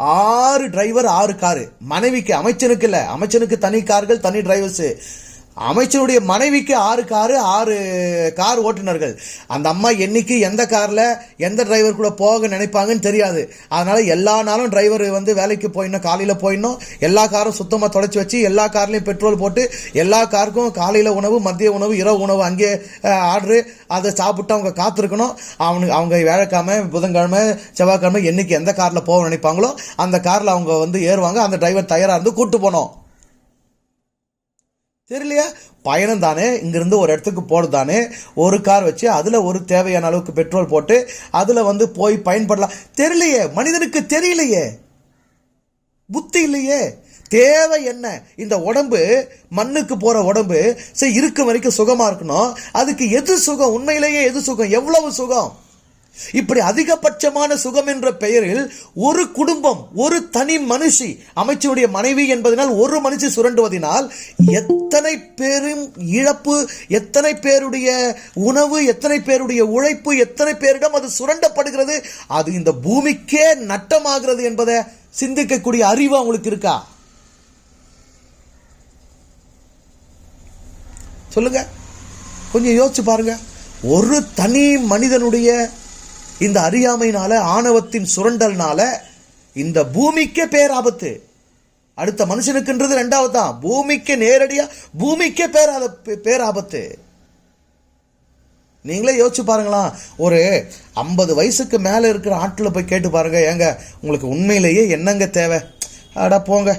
6 டிரைவர் 6 காரு. மனைவிக்கு, அமைச்சனுக்கு இல்லை, அமைச்சனுக்கு தனி கார்கள் தனி டிரைவர்ஸ். அமைச்சருடைய மனைவிக்கு 6 காரு 6 கார் ஓட்டுநர்கள். அந்த அம்மா என்னைக்கு எந்த காரில் எந்த டிரைவர் கூட போக நினைப்பாங்கன்னு தெரியாது. அதனால எல்லா நாளும் டிரைவர் வந்து வேலைக்கு போயிடணும், காலையில் போயிடணும், எல்லா காரும் சுத்தமாக தொடச்சி வச்சு எல்லா கார்லையும் பெட்ரோல் போட்டு எல்லா காருக்கும் காலையில் உணவு, மதிய உணவு, இரவு உணவு அங்கே ஆர்டரு, அதை சாப்பிட்டு அவங்க காத்திருக்கணும். அவங்க வியாழக்கிழமை, புதன்கிழமை, செவ்வாய்க்கிழமை என்னைக்கு எந்த காரில் போக நினைப்பாங்களோ அந்த காரில் அவங்க வந்து ஏறுவாங்க. அந்த டிரைவர் தயாராக இருந்து கூப்பிட்டு போனோம். தெரியலையா? பயணம் தானே, இங்கிருந்து ஒரு இடத்துக்கு போகிறது தானே. ஒரு கார் வச்சு அதில் ஒரு தேவையான அளவுக்கு பெட்ரோல் போட்டு அதில் வந்து போய் பயன்படலாம். தெரியலையே, மனிதனுக்கு தெரியலையே, புத்தி இல்லையே. தேவை என்ன? இந்த உடம்பு, மண்ணுக்கு போகிற உடம்பு சரி இருக்கும் வரைக்கும் சுகமாக இருக்கணும். அதுக்கு எது சுகம்? உண்மையிலேயே எது சுகம்? எவ்வளவு சுகம்? இப்படி அதிகபட்சமான சுகம் என்ற பெயரில் ஒரு குடும்பம், ஒரு தனி மனுஷி, அமைச்சருடைய மனைவி என்பதனால் ஒரு மனுஷி சுரண்டுவதனால் எத்தனை பேரும் இழப்பு, எத்தனை பேருடைய உணவு, எத்தனை பேருடைய உழைப்பு, எத்தனை பேரிடம் அது சுரண்டப்படுகிறது. அது இந்த பூமிக்கே நட்டமாகிறது என்பதை சிந்திக்கக்கூடிய அறிவு அவங்களுக்கு இருக்கா? சொல்லுங்க, கொஞ்சம் யோசிச்சு பாருங்க. ஒரு தனி மனிதனுடைய இந்த அறியாமையினால, ஆணவத்தின் சுரண்டல்னால இந்த பூமிக்கே பேராபத்து. அடுத்த மனுஷனுக்குன்றது ரெண்டாவது தான், பூமிக்கு நேரடியா பூமிக்கே பேராபத்து. நீங்களே யோசிச்சு பாருங்களா. ஒரு 50 வயசுக்கு மேல இருக்கிற ஆட்களை போய் கேட்டு பாருங்க, ஏங்க உங்களுக்கு உண்மையிலேயே என்னங்க தேவை? அட போங்க,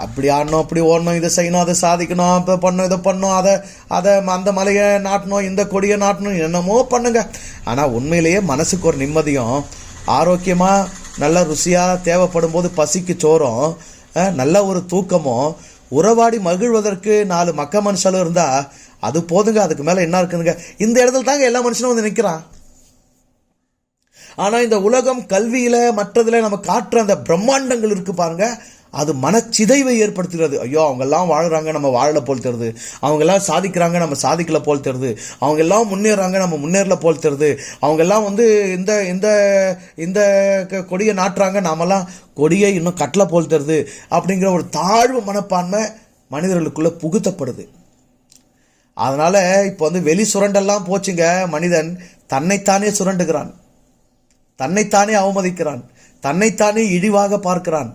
அப்படி ஆடணும், அப்படி ஓடணும், இதை செய்யணும், அதை சாதிக்கணும், இப்போ பண்ணணும், இதை பண்ணணும், அதை அந்த மலையை நாட்டணும், இந்த கொடியை நாட்டணும், என்னமோ பண்ணுங்க. ஆனால் உண்மையிலேயே மனசுக்கு ஒரு நிம்மதியும், ஆரோக்கியமாக நல்ல ருசியாக தேவைப்படும் போது பசிக்கு சோறும், நல்ல ஒரு தூக்கமும், உறவாடி மகிழ்வதற்கு 4 மக்க மனுஷாலும் இருந்தால் அது போதுங்க. அதுக்கு மேலே என்ன இருக்குதுங்க? இந்த இடத்துல தாங்க எல்லா மனுஷனும் வந்து நிற்கிறான். ஆனால் இந்த உலகம், கல்வியில், மற்றதில் நம்ம காட்டுற அந்த பிரம்மாண்டங்கள் இருக்கு பாருங்க, அது மனச்சிதைவை ஏற்படுத்துகிறது. ஐயோ, அவங்கெல்லாம் வாழ்கிறாங்க, நம்ம வாழல போல் தருது. அவங்கெல்லாம் சாதிக்கிறாங்க, நம்ம சாதிக்கல போல் தருது. அவங்க எல்லாம் முன்னேறாங்க, நம்ம முன்னேறல போல் தருது. அவங்கெல்லாம் வந்து இந்த இந்த இந்த கொடியை நாட்டுறாங்க, நாமெல்லாம் கொடியை இன்னும் கட்டல போல் தருது. அப்படிங்கிற ஒரு தாழ்வு மனப்பான்மை மனிதர்களுக்குள்ள புகுத்தப்படுது. அதனால இப்போ வந்து வெளி சுரண்டெல்லாம் போச்சுங்க. மனிதன் தன்னைத்தானே சுரண்டுகிறான், தன்னைத்தானே அவமதிக்கிறான், தன்னைத்தானே இழிவாக பார்க்கிறான்,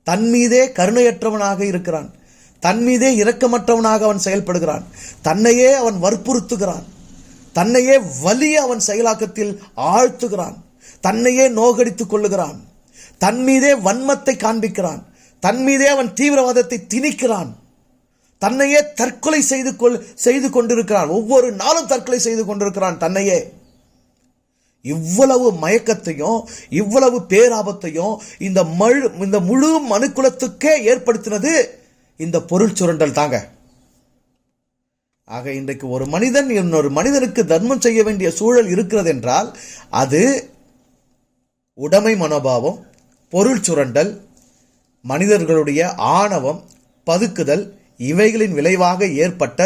தன் மீதே கருணையற்றவனாக இருக்கிறான், தன் மீதே இரக்கமற்றவனாக அவன் செயல்படுகிறான், தன்னையே அவன் வற்புறுத்துகிறான், தன்னையே வலிய அவன் செயலாக்கத்தில் ஆழ்த்துகிறான், தன்னையே நோகடித்துக் கொள்ளுகிறான், தன் மீதே வன்மத்தை காண்பிக்கிறான், தன் மீதே அவன் தீவிரவாதத்தை திணிக்கிறான், தன்னையே தற்கொலை செய்து கொண்டிருக்கிறான். ஒவ்வொரு நாளும் தற்கொலை செய்து கொண்டிருக்கிறான் தன்னையே. இவ்வளவு மயக்கத்தையும் இவ்வளவு பேராபத்தையும் இந்த முழு மனுக்குலத்துக்கே ஏற்படுத்தினது இந்த பொருள் சுரண்டல் தாங்க. ஆக இன்றைக்கு ஒரு மனிதன் இன்னொரு மனிதனுக்கு தர்மம் செய்ய வேண்டிய சூழல் இருக்கிறது என்றால் அது உடைமை மனோபாவம், பொருள் சுரண்டல், மனிதர்களுடைய ஆணவம், பதுக்குதல், இவைகளின் விளைவாக ஏற்பட்ட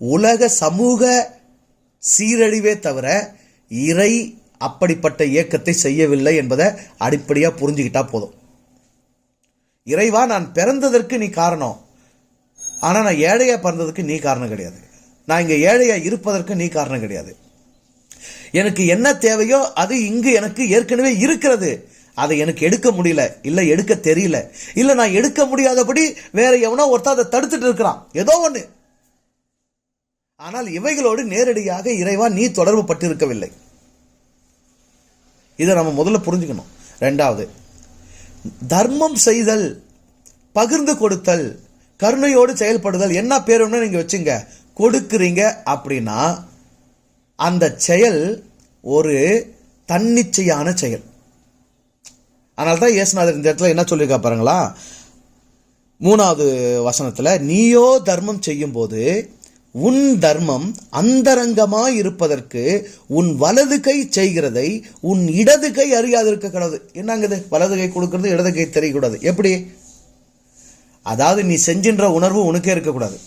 உலக சமூக சீரழிவே தவிர இறை அப்படிப்பட்ட இயக்கத்தை செய்யவில்லை என்பதை அடிப்படையாக புரிஞ்சுக்கிட்டா போதும். இறைவா, நான் பிறந்ததற்கு நீ காரணம், ஆனால் நான் ஏழையா பிறந்ததற்கு நீ காரணம் கிடையாது. நான் இங்கே ஏழையா இருப்பதற்கு நீ காரணம் கிடையாது. எனக்கு என்ன தேவையோ அது இங்கு எனக்கு ஏற்கனவே இருக்கிறது. அதை எனக்கு எடுக்க முடியல, இல்லை எடுக்க தெரியல, இல்லை நான் எடுக்க முடியாதபடி வேற எவனோ ஒருத்தர் அதை தடுத்துட்டு இருக்கிறான், ஏதோ ஒன்று. ஆனால் இவைகளோடு நேரடியாக இறைவா நீ தொடர்பு பட்டிருக்கவில்லை. இதை நம்ம முதல்ல புரிஞ்சுக்கணும். ரெண்டாவது, தர்மம் செய்தல், பகிர்ந்து கொடுத்தல், கருணையோடு செயல்படுதல், என்ன பேருன்னு நீங்க வச்சுங்க, கொடுக்குறீங்க அப்படின்னா அந்த செயல் ஒரு தன்னிச்சையான செயல். அதனால தான் இயேசுநாதர் இந்த இடத்துல என்ன சொல்லியிருக்கா பாருங்களா, 3வது வசனத்துல, நீயோ தர்மம் செய்யும் போது உன் தர்மம் அந்தரங்கமாய் இருப்பதற்கு உன் வலது கை செய்கிறதை உன் இடது கை அறியாதிருக்க கூடாது. என்னங்குது, வலது கை கொடுக்கறது இடது கை தெரியக்கூடாது. எப்படி? அதாவது நீ செஞ்சின்ற உணர்வு உனக்கே இருக்கக்கூடாது.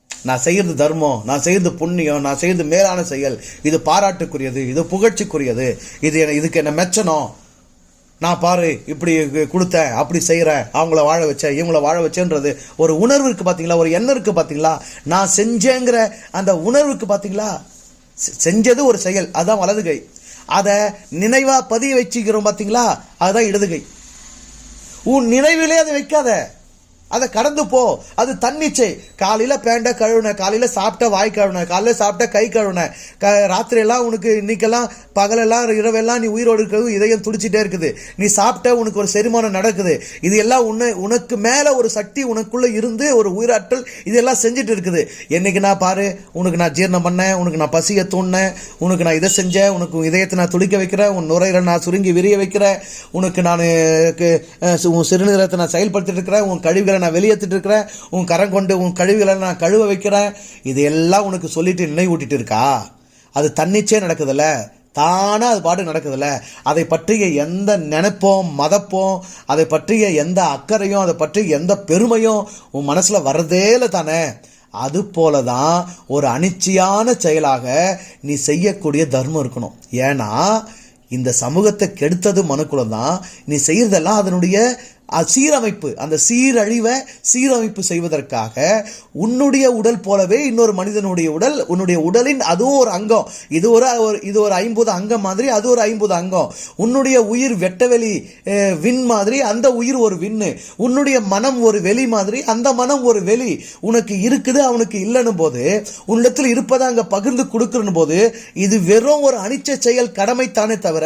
நான் செய்யறது தர்மம், நான் செய்யறது புண்ணியம், நான் செய்யறது மேலான செயல், இது பாராட்டுக்குரியது, இது புகழ்ச்சிக்குரியது, இதுக்கு என்ன மெச்சனம், நான் பாரு இப்படி கொடுத்தேன், அப்படி செய்கிறேன், அவங்கள வாழ வச்சேன், இவங்கள வாழ வச்சேன்றது ஒரு உணர்வு இருக்கு பார்த்தீங்களா, ஒரு எண்ணம் இருக்கு பார்த்தீங்களா, நான் செஞ்சேங்கிற அந்த உணர்வுக்கு பார்த்தீங்களா. செஞ்சது ஒரு செயல், அதுதான் வலது கை. அதை நினைவா பதிய வச்சுக்கிறோம் பார்த்தீங்களா, அதுதான் இடது கை. உன் நினைவிலே அதை வைக்காத, அதை கடந்து போ. அது தன்னிச்சை. காலையில பேண்டை கழுவுன, காலையில சாப்பிட்ட வாய் கழுவுன, காலையில சாப்பிட்ட கை கழுவுன, ராத்திரி எல்லாம் உனக்கு இன்னைக்கெல்லாம் பகலெல்லாம் இரவெல்லாம் நீ உயிரோடு இருக்கிறது, இதயம் துடிச்சிட்டே இருக்குது, நீ சாப்பிட்ட உனக்கு ஒரு செரிமானம் நடக்குது, இது எல்லாம் உனக்கு மேல ஒரு சக்தி உனக்குள்ள இருந்து ஒரு உயிராற்றல் இதெல்லாம் செஞ்சுட்டு இருக்குது. என்னைக்கு நான் பாரு, உனக்கு நான் ஜீரணம் பண்ணேன், உனக்கு நான் பசியை தூண்டினேன், உனக்கு நான் இதை செஞ்சேன், உனக்கு இதயத்தை நான் துடிக்க வைக்கிறேன், உன் நுரையீரலை நான் சுருங்கி விரிய வைக்கிறேன், உனக்கு நான் உன் சிறுநீரகத்தை நான் செயல்படுத்திட்டு இருக்கிறேன், உன் கழிவுகளை நான் வெளியேற்றிட்டு இருக்கிறேன், உன் கரம் கொண்டு உன் கழிவுகளை நான் கழுவ வைக்கிறேன், இதையெல்லாம் உனக்கு சொல்லிட்டு நினைவூட்டிட்டு இருக்கா. அது தன்னிச்சே நடக்குதுல்ல, தானா அது பாட்டு நடக்குதுல்ல. அதை பற்றிய எந்த நினைப்போம் மதப்போம், அதை பற்றிய எந்த அக்கறையும் அதை பற்றி எந்த பெருமையும் உன் மனசுல வர்றதே இல்லை தானே. அது போலதான் ஒரு அனிச்சையான செயலாக நீ செய்யக்கூடிய தர்மம் இருக்கணும். ஏன்னா இந்த சமூகத்தை கெடுத்தது மனுக்குலம் தான். நீ செய்யறதெல்லாம் அதனுடைய சீரமைப்பு, அந்த சீரழிவை சீரமைப்பு செய்வதற்காக உன்னுடைய உடல் போலவே இன்னொரு மனிதனுடைய உடல், உன்னுடைய உடலின் அதுவும் ஒரு அங்கம், இது ஒரு 50 அங்கம் மாதிரி, அது ஒரு 50 அங்கம். உன்னுடைய உயிர் வெட்டவெளி விண் மாதிரி, அந்த உயிர் ஒரு விண்ணு. உன்னுடைய மனம் ஒரு வெளி மாதிரி, அந்த மனம் ஒரு வெளி. உனக்கு இருக்குது அவனுக்கு இல்லைன்னு போது, உன்னிடத்தில் இருப்பதை அங்க பகிர்ந்து கொடுக்கணும் போது, இது வெறும் ஒரு அனிச்சை செயல், கடமைத்தானே தவிர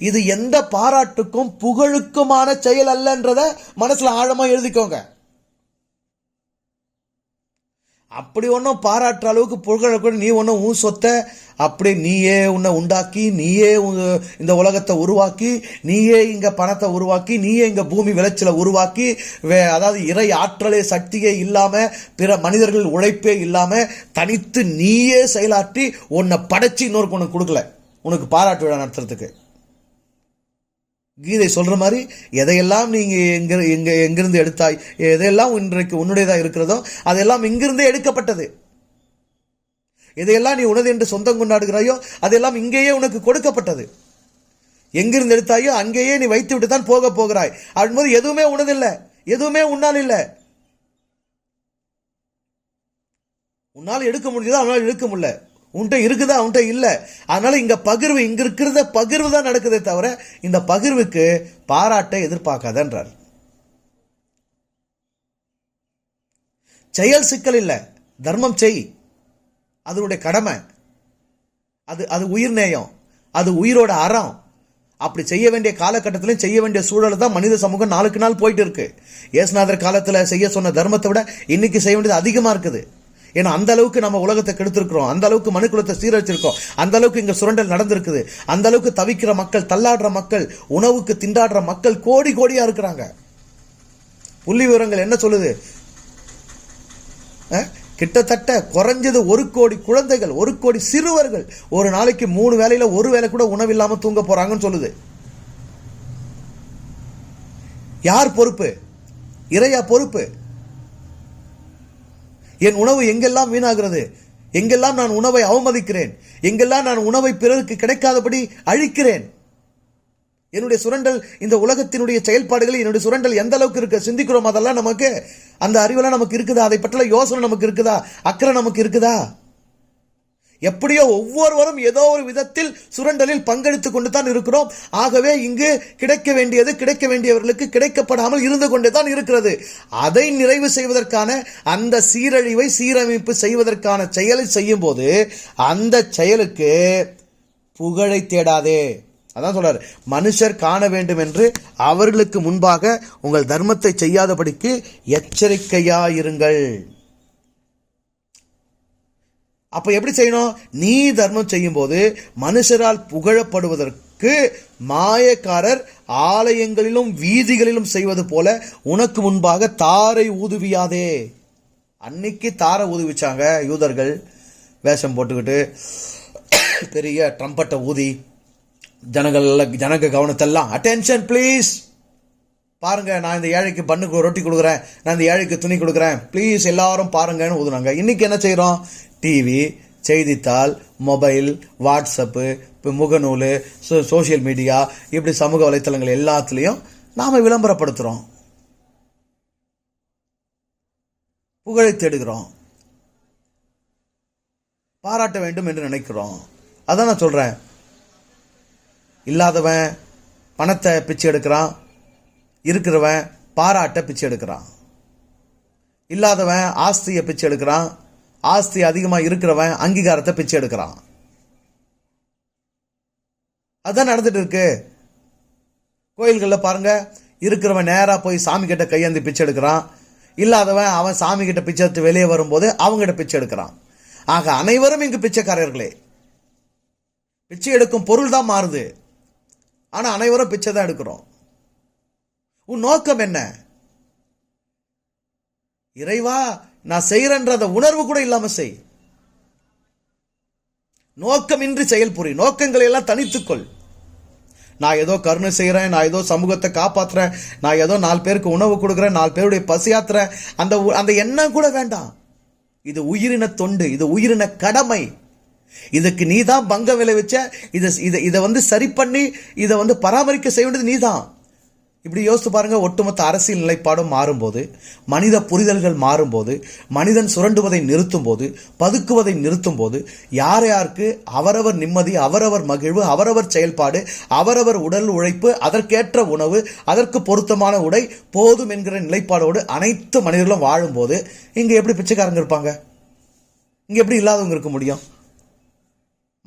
இது எந்த பாராட்டுக்கும் புகழுக்குமான செயல் அல்லன்றத மனசுல ஆழமா எழுதிக்கோங்க. அப்படி ஒன்னும் பாராட்டுற அளவுக்கு புகழ கூட நீ ஒன்னும் உன் சொத்தை அப்படி நீயே உன்னை உண்டாக்கி, நீயே இந்த உலகத்தை உருவாக்கி, நீயே இங்க பணத்தை உருவாக்கி, நீயே இங்க பூமி விளைச்சலை உருவாக்கி, அதாவது இறை ஆற்றலே சக்தியே இல்லாம, பிற மனிதர்கள் உழைப்பே இல்லாம தனித்து நீயே செயலாற்றி உன்னை படைச்சு இன்னொருக்கு உனக்கு கொடுக்கல, உனக்கு பாராட்டு விழா நடத்துறதுக்கு. கீதை சொல்ற மாதிரி எதையெல்லாம் நீங்க எங்கிருந்து எடுத்தாய், எதையெல்லாம் இன்றைக்கு உன்னுடையதா இருக்கிறதோ அதெல்லாம் இங்கிருந்தே எடுக்கப்பட்டது. எதையெல்லாம் நீ உனது என்று சொந்தம் கொண்டாடுகிறாயோ அதெல்லாம் இங்கேயே உனக்கு கொடுக்கப்பட்டது. எங்கிருந்து எடுத்தாயோ அங்கேயே நீ வைத்து விட்டு தான் போக போகிறாய். அப்படின்போது எதுவுமே உனதில்லை, எதுவுமே உன்னால் இல்லை. உன்னால் எடுக்க முடியுதா, அவனால் எடுக்க முடியல, உன்கிட்ட இருக்குதா அவன்கிட்ட இல்லை. அதனால இங்க பகிர்வு, இங்க இருக்கிறத பகிர்வு தான் நடக்குதே தவிர இந்த பகிர்வுக்கு பாராட்டை எதிர்பார்க்காதன்றார். செயல் சிக்கல் இல்லை, தர்மம் செய், அதனுடைய கடமை, அது உயிர் நேயம், அது உயிரோட அறம். அப்படி செய்ய வேண்டிய காலகட்டத்திலும் செய்ய வேண்டிய சூழல் தான் மனித சமூகம் நாளுக்கு நாள் போயிட்டு இருக்கு. இயேசுநாதர் காலத்துல செய்ய சொன்ன தர்மத்தை விட இன்னைக்கு செய்ய வேண்டியது அதிகமா இருக்குது. ஏன்னா அந்த அளவுக்கு நம்ம உலகத்தை கெடுத்திருக்கிறோம், அந்த அளவுக்கு மனுக்குலத்தை சீரழிச்சிருக்கோம், அந்த அளவுக்கு இங்க சுரண்டல் நடந்திருக்குது, அந்த அளவுக்கு தவிக்கிற மக்கள், தள்ளாடுற மக்கள், உணவுக்கு திண்டாடுற மக்கள் கோடி கோடியா இருக்கிறாங்க. புள்ளி விவரங்கள் என்ன சொல்லுது? கிட்டத்தட்ட குறைஞ்சது 1 கோடி குழந்தைகள், 1 கோடி சிறுவர்கள் ஒரு நாளைக்கு 3 வேளையில ஒரு வேளை கூட உணவு இல்லாம தூங்க போறாங்கன்னு சொல்லுது. யார் பொறுப்பு? இறையா பொறுப்பு? என் உணவு எங்கெல்லாம் வீணாகிறது, எங்கெல்லாம் நான் உணவை அவமதிக்கிறேன், எங்கெல்லாம் நான் உணவை பிறருக்கு கிடைக்காதபடி அழிக்கிறேன், என்னுடைய சுரண்டல், இந்த உலகத்தினுடைய செயல்பாடுகள், என்னுடைய சுரண்டல் எந்த அளவுக்கு இருக்கு சிந்திக்கிறோம். அதெல்லாம் நமக்கு அந்த அறிவெல்லாம் நமக்கு இருக்குதா? அதை பற்றிய யோசனை நமக்கு இருக்குதா? அக்கறை நமக்கு இருக்குதா? எப்படியோ ஒவ்வொருவரும் ஏதோ ஒரு விதத்தில் சுரண்டலில் பங்கெடுத்துக் கொண்டு தான் இருக்கிறோம். ஆகவே இங்கு கிடைக்க வேண்டியது கிடைக்க வேண்டியவர்களுக்கு கிடைக்கப்படாமல் இருந்து கொண்டே தான் இருக்கிறது. அதை நிறைவு செய்வதற்கான அந்த சீரழிவை சீரமைப்பு செய்வதற்கான செயலை செய்யும் போது அந்த செயலுக்கு புகழை தேடாதே. அதான் சொல்றாரு, மனுஷர் காண வேண்டும் என்று அவர்களுக்கு முன்பாக உங்கள் தர்மத்தை செய்யாதபடிக்கு எச்சரிக்கையாயிருங்கள். அப்ப எப்படி செய்யணும்? நீ தர்மம் செய்யும் போது மனுஷரால் புகழப்படுவதற்கு மாயக்காரர் ஆலயங்களிலும் வீதிகளிலும் செய்வது போல உனக்கு முன்பாக தாரை ஊதுவியாதே. அன்னைக்கு தாரை ஊதுவிச்சாங்க யூதர்கள், வேஷம் போட்டுக்கிட்டு பெரிய ட்ரம்பட்டை ஊதி ஜனங்க கவனத்தெல்லாம் அட்டென்ஷன் ப்ளீஸ், பாருங்க நான் இந்த ஏழைக்கு பண்ணுக்கு ரொட்டி கொடுக்குறேன், நான் இந்த ஏழைக்கு துணி கொடுக்குறேன், ப்ளீஸ் எல்லாரும் பாருங்கன்னு ஊதுனாங்க. இன்னைக்கு என்ன செய்கிறோம்? டிவி, செய்தித்தாள், மொபைல், வாட்ஸ்அப்பு, முகநூல், சோசியல் மீடியா, இப்படி சமூக வலைத்தளங்கள் எல்லாத்துலேயும் நாம் விளம்பரப்படுத்துகிறோம், புகழை தேடுகிறோம், பாராட்ட வேண்டும் என்று நினைக்கிறோம். அதான் நான் சொல்கிறேன், இல்லாதவன் பணத்தை பிச்சை எடுக்கிறான், இருக்கிறவன் பாராட்ட பிச்சை எடுக்கிறான். இல்லாதவன் ஆஸ்தியை பிச்சை எடுக்கிறான், ஆஸ்தி அதிகமாக இருக்கிறவன் அங்கீகாரத்தை பிச்சை எடுக்கிறான். அதான் நடந்துட்டு இருக்கு. கோயில்களில் பாருங்க, இருக்கிறவன் நேராக போய் சாமி கிட்ட கையேந்தி பிச்சை எடுக்கிறான், இல்லாதவன் அவன் சாமி கிட்ட பிச்சை எடுத்து வெளியே வரும்போது அவங்ககிட்ட பிச்சை எடுக்கிறான். ஆக அனைவரும் இங்கு பிச்சைக்காரர்களே. பிச்சை எடுக்கும் பொருள் தான் மாறுது, ஆனா அனைவரும் பிச்சை தான் எடுக்கிறோம். உன் நோக்கம் என்ன? இறைவா நான் செய்யறன்ற அந்த உணர்வு கூட இல்லாம செய். நோக்கமின்றி செயல் புரி. நோக்கங்களை எல்லாம் தனித்துக்கொள். நான் ஏதோ கருணை செய்யறேன், நான் ஏதோ சமூகத்தை காப்பாற்றுறேன், நான் ஏதோ 4 பேருக்கு உணவு கொடுக்குறேன், 4 பேருடைய பசியாத்துறேன், அந்த எண்ணம் கூட வேண்டாம். இது உயிரின தொண்டு, இது உயிரின கடமை. இதுக்கு நீ தான் பங்கம் விளைவிச்ச. இதை சரி பண்ணி இதை பராமரிக்க செய்ய வேண்டியது நீதான். இப்படி யோசித்து பாருங்க. ஒட்டுமொத்த அரசியல் நிலைப்பாடும் மாறும்போது, மனித புரிதல்கள் மாறும்போது, மனிதன் சுரண்டுவதை நிறுத்தும் போது, பதுக்குவதை நிறுத்தும் போது, யார் யாருக்கு அவரவர் நிம்மதி, அவரவர் மகிழ்வு, அவரவர் செயல்பாடு, அவரவர் உடல் உழைப்பு, அதற்கேற்ற உணவு, அதற்கு பொருத்தமான உடை போதும் என்கிற நிலைப்பாடோடு அனைத்து மனிதர்களும் வாழும்போது இங்க எப்படி பிச்சைக்காரங்க இருப்பாங்க? இங்க எப்படி இல்லாதவங்க இருக்க முடியும்?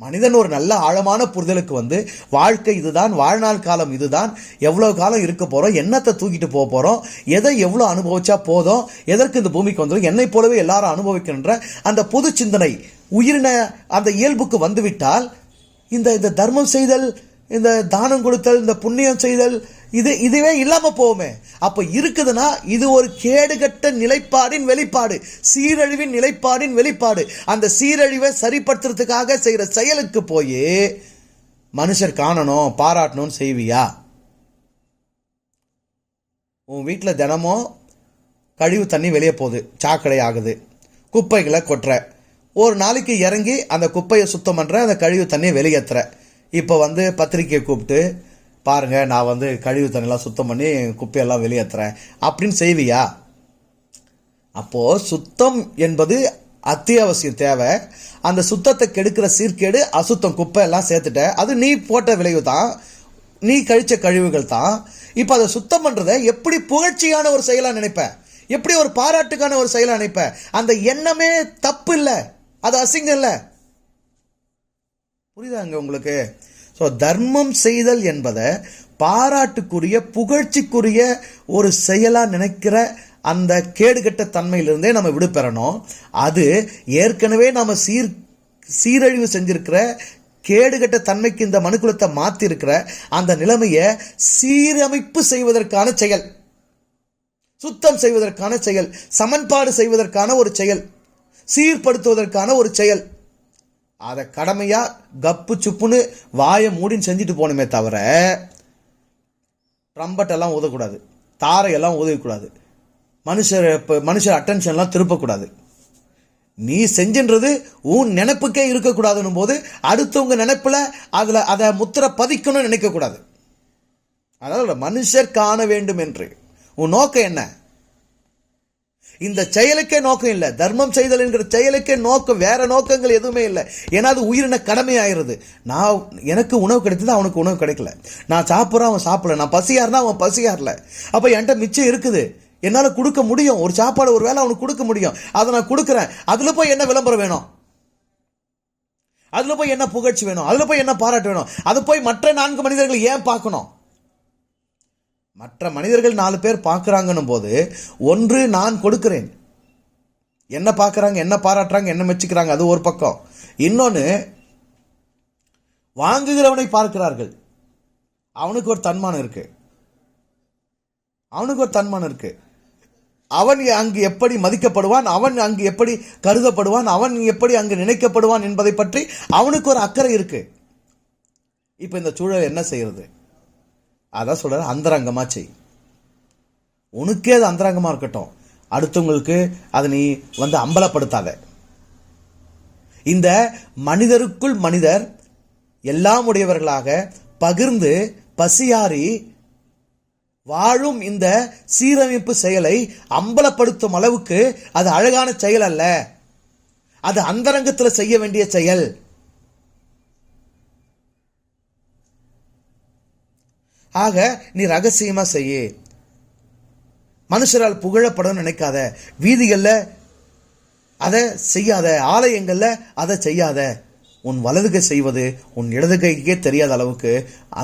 மனிதன் ஒரு நல்ல ஆழமான புரிதலுக்கு வாழ்க்கை இதுதான், வாழ்நாள் காலம் இதுதான், எவ்வளவு காலம் இருக்க போறோம், என்னத்தை தூக்கிட்டு போக போறோம், எதை எவ்வளவு அனுபவிச்சா போதும், எதற்கு இந்த பூமிக்கு வந்துடும், என்னை போலவே எல்லாரும் அனுபவிக்கின்ற அந்த பொது சிந்தனை உயிரின அந்த இயல்புக்கு வந்துவிட்டால் இந்த தர்மம் செய்தல், இந்த தானம் கொடுத்தல், இந்த புண்ணியம் செய்தல், இதுவே இல்லாம போகுமே. அப்ப இருக்குதுன்னா இது ஒரு கேடுகட்ட நிலைப்பாடின் வெளிப்பாடு, சீரழிவின் நிலைப்பாடின் வெளிப்பாடு. அந்த சீரழிவை சரிப்படுத்துறதுக்காக செய்யற செயலுக்கு போய் மனுஷர் காணணும், பாராட்டணும்னு செய்வியா? உன் வீட்டில் தினமும் கழிவு தண்ணி வெளியே போகுது, சாக்கடை ஆகுது, குப்பைகளை கொட்டுற, ஒரு நாளைக்கு இறங்கி அந்த குப்பையை சுத்தம் பண்ற, அந்த கழிவு தண்ணியை வெளியேற்றுற. இப்போ பத்திரிக்கையை கூப்பிட்டு பாருங்க நான் கழிவு தண்ணியெல்லாம் சுத்தம் பண்ணி குப்பையெல்லாம் வெளியேற்றுறேன் அப்படின்னு செய்வியா? அப்போ சுத்தம் என்பது அத்தியாவசியம் தேவை. அந்த சுத்தத்தை கெடுக்கிற சீர்கேடு, அசுத்தம், குப்பை எல்லாம் சேர்த்துட்ட, அது நீ போட்ட விளைவு தான், நீ கழிச்ச கழிவுகள் தான். இப்போ அதை சுத்தம் பண்றதை எப்படி புகழ்ச்சியான ஒரு செயலா நினைப்ப? எப்படி ஒரு பாராட்டுக்கான ஒரு செயலா நினைப்ப? அந்த எண்ணமே தப்பு இல்லை, அது அசிங்கம் இல்லை. புரியுதாங்க உங்களுக்கு? ஸோ தர்மம் செய்தல் என்பதை பாராட்டுக்குரிய, புகழ்ச்சிக்குரிய ஒரு செயலாக நினைக்கிற அந்த கேடுகட்ட தன்மையிலிருந்தே நம்ம விடுபெறணும். அது ஏற்கனவே நம்ம சீரழிவு செஞ்சிருக்கிற கேடுகட்ட தன்மைக்கு இந்த மனுக்குலத்தை மாற்றி இருக்கிற அந்த நிலைமையை சீரமைப்பு செய்வதற்கான செயல், சுத்தம் செய்வதற்கான செயல், சமன்பாடு செய்வதற்கான ஒரு செயல், சீர்படுத்துவதற்கான ஒரு செயல். அதை கடமையா கப்பு சுப்புன்னு வாயை மூடின்னு செஞ்சுட்டு போகணுமே தவிர ட்ரம்பட்டெல்லாம் ஊதக்கூடாது, தாரையெல்லாம் ஊதக்கூடாது, மனுஷர் அட்டென்ஷன்லாம் திருப்பக்கூடாது. நீ செஞ்சுன்றது உன் நினைப்புக்கே இருக்கக்கூடாதுன்னும் போது அடுத்தவங்க நினைப்புல அதை முத்திர பதிக்கணும்னு நினைக்கக்கூடாது. அதனால மனுஷர் காண வேண்டும் என்று உன் நோக்கம் என்ன? இந்த செயலுக்கே நோக்கம் இல்லை. தர்மம் செய்தல் என்கிற செயலுக்கே நோக்கம், வேற நோக்கங்கள் எதுவுமே இல்லை. ஏன்னா அது உயிரின கடமை ஆயிருது. எனக்கு உணவு கிடைத்தது, அவனுக்கு உணவு கிடைக்கல, நான் சாப்பிட்றேன், அவன் சாப்பிடல, நான் பசியாருனா அவன் பசியாரல. அப்ப என்கிட்ட மிச்சம் இருக்குது, என்னால கொடுக்க முடியும், ஒரு சாப்பாடு ஒரு வேளை அவனுக்கு கொடுக்க முடியும், அதை நான் கொடுக்குறேன். அதுல போய் என்ன விளம்பரம் வேணும்? அதுல போய் என்ன புகழ்ச்சி வேணும்? அதுல போய் என்ன பாராட்டு வேணும்? அது போய் மற்ற 4 மனிதர்கள் ஏன் பார்க்கணும்? மற்ற மனிதர்கள் 4 பேர் பார்க்கிறாங்கன்னும் போது, ஒன்று நான் கொடுக்கிறேன், என்ன பார்க்குறாங்க, என்ன பாராட்டுறாங்க, என்ன மெச்சுக்கிறாங்க, அது ஒரு பக்கம். இன்னொன்று, வாங்குகிறவனை பார்க்கிறார்கள். அவனுக்கு ஒரு தன்மானம் இருக்கு, அவன் அங்கு எப்படி மதிக்கப்படுவான், அவன் அங்கு எப்படி கருதப்படுவான், அவன் எப்படி அங்கு நினைக்கப்படுவான் என்பதை பற்றி அவனுக்கு ஒரு அக்கறை இருக்கு. இப்ப இந்த சூழல் என்ன செய்யறது? அதான் சொல்ற, அந்தரங்கமா செய். உனக்கே அது அந்தரங்கமா இருக்கட்டும், அடுத்தவங்களுக்கு அதை நீ அம்பலப்படுத்தாத. இந்த மனிதருக்குள் மனிதர் எல்லாம் உடையவர்களாக பகிர்ந்து பசியாரி வாழும் இந்த சீரமைப்பு செயலை அம்பலப்படுத்தும் அளவுக்கு அது அழகான செயல் அல்ல, அது அந்தரங்கத்தில் செய்ய வேண்டிய செயல். ஆக நீ ரகசியமா செய்ய, மனுஷரால் புகழப்படும் நினைக்காத, வீதிகள்ல அதை செய்யாத, ஆலயங்கள்ல அதை செய்யாத. உன் வலது கை செய்வது உன் இடது கைக்கே தெரியாத அளவுக்கு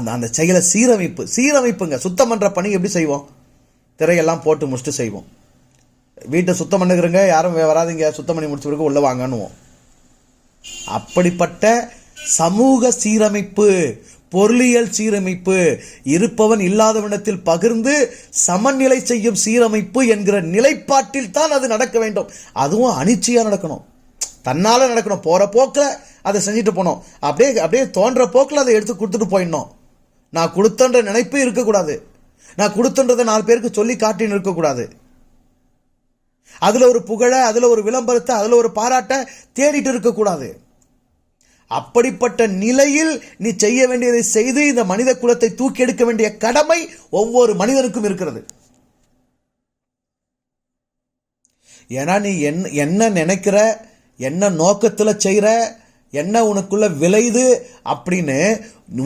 அந்த செயலை சீரமைப்புங்க. சுத்தம் பண்ற பணி எப்படி செய்வோம்? திரையெல்லாம் போட்டு முடிச்சுட்டு செய்வோம். வீட்டை சுத்தம் பண்ணுகிறங்க, யாரும் வராதிங்க, சுத்தம் பண்ணி முடிச்ச பிறகு உள்ள வாங்கன்னுவோம். அப்படிப்பட்ட சமூக சீரமைப்பு, பொருளியல் சீரமைப்பு, இருப்பவன் இல்லாதவனத்தில் பகிர்ந்து சமநிலை செய்யும் சீரமைப்பு என்கிற நிலைப்பாட்டில் தான் அது நடக்க வேண்டும். அதுவும் அனிச்சையா நடக்கணும், தன்னால நடக்கணும். போற போக்கில் அதை செஞ்சுட்டு போனோம், அப்படியே தோன்ற போக்கில் அதை எடுத்து கொடுத்துட்டு போயிடணும். நான் கொடுத்தன்ற நினைப்பு இருக்கக்கூடாது, நான் கொடுத்தன்றதை 4 பேருக்கு சொல்லி காட்டின்னு இருக்கக்கூடாது. அதுல ஒரு புகழ, அதுல ஒரு விளம்பரத்தை, அதுல ஒரு பாராட்ட தேடிட்டு இருக்கக்கூடாது. அப்படிப்பட்ட நிலையில் நீ செய்ய வேண்டியதை செய்து இந்த மனித குலத்தை தூக்கி எடுக்க வேண்டிய கடமை ஒவ்வொரு மனிதனுக்கும் இருக்கிறது. ஏன்னா நீ என்ன நினைக்கிற, என்ன நோக்கத்தில் செய்கிற, என்ன உனக்குள்ள விளையுது அப்படின்னு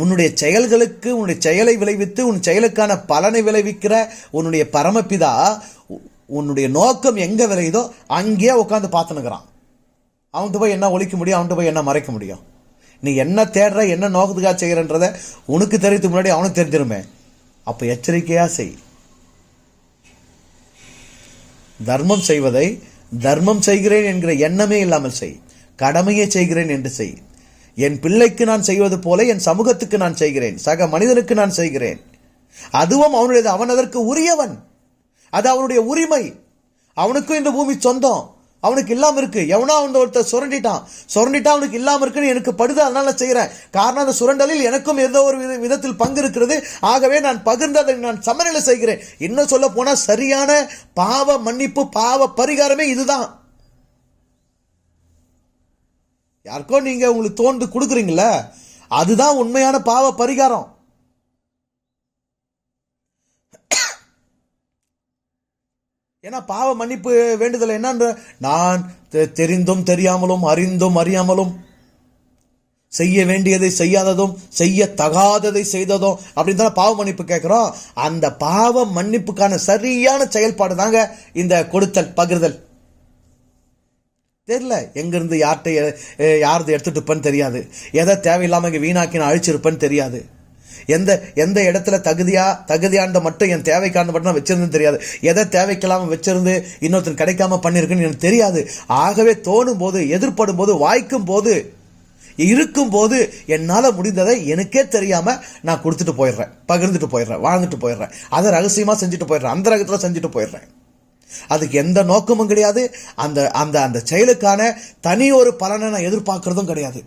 உன்னுடைய செயல்களுக்கு, உன்னுடைய செயலை விளைவித்து உன் செயலுக்கான பலனை விளைவிக்கிற உன்னுடைய பரமபிதா உன்னுடைய நோக்கம் எங்க விளையுதோ அங்கேயே உட்காந்து பார்த்துனுக்கிறான். அவன்கிட்ட போய் என்ன ஒழிக்க முடியும், அவன்கிட்ட போய் என்ன மறைக்க முடியும்? நீ என்ன தேடுற, என்ன நோக்கத்துக்காக செய்கிறன்றத உனக்கு தெரிவித்து முன்னாடி அவனுக்கு தெரிஞ்சிருமே. அப்ப எச்சரிக்கையா செய். தர்மம் செய்வதை தர்மம் செய்கிறேன் என்கிற எண்ணமே இல்லாமல் செய். கடமையை செய்கிறேன் என்று செய். என் பிள்ளைக்கு நான் செய்வது போல என் சமூகத்துக்கு நான் செய்கிறேன், சக மனிதனுக்கு நான் செய்கிறேன். அதுவும் அவனுடையது, அவன் அதற்கு உரியவன், அது அவனுடைய உரிமை. அவனுக்கும் இந்த பூமி சொந்தம், அவனுக்கு இல்லாம இருக்கு. எவனோ அவன் ஒருத்தர் சுரண்டிட்டா அவனுக்கு இல்லாம இருக்குன்னு எனக்கு படுது, அதனால செய்யறேன். காரணம் அந்த சுரண்டலில் எனக்கும் ஏதோ ஒரு விதத்தில் பங்கு இருக்கிறது. ஆகவே நான் பகிர்ந்து அதை நான் சமநிலை செய்கிறேன். இன்னும் சொல்ல போனா சரியான பாவ மன்னிப்பு, பாவ பரிகாரமே இதுதான். யாருக்கோ நீங்க உங்களுக்கு தோண்டு கொடுக்குறீங்களா, அதுதான் உண்மையான பாவ பரிகாரம். ஏன்னா பாவ மன்னிப்பு வேண்டுதல் என்ன, நான் தெரிந்தும் தெரியாமலும் அறிந்தும் அறியாமலும் செய்ய வேண்டியதை செய்யாததும் செய்ய தகாததை செய்ததும் அப்படின்னு தான் பாவ மன்னிப்பு கேட்கிறோம். அந்த பாவ மன்னிப்புக்கான சரியான செயல்பாடு தாங்க இந்த கொடுத்தல், பகிர்தல். தெரியல எங்கிருந்து யாரது எடுத்துட்டு இருப்பேன்னு தெரியாது, எதை தேவையில்லாம இங்க வீணாக்கி நான் அழிச்சிருப்பேன்னு தெரியாது, எந்த இடத்துல தகுதியானதை மட்டும் என் தேவைக்கான மட்டும் நான் வச்சிருந்தேன்னு தெரியாது, எதை தேவைக்கெல்லாம வச்சிருந்து இன்னொருத்தர் கிடைக்காம பண்ணிருக்குன்னு எனக்கு தெரியாது. ஆகவே தோணும் போது, எதிர்படும் போது, வாய்க்கும் போது, இருக்கும் போது என்னால முடிந்ததை எனக்கே தெரியாம நான் கொடுத்துட்டு போயிடுறேன், பகிர்ந்துட்டு போயிடுறேன், வாழ்ந்துட்டு போயிடுறேன், அதை ரகசியமா செஞ்சுட்டு போயிடுறேன், அந்த ரகத்துல செஞ்சுட்டு போயிடுறேன். அதுக்கு எந்த நோக்கமும் கிடையாது. அந்த செயலுக்கான தனி ஒரு பலனை நான் எதிர்பார்க்கறதும் கிடையாது.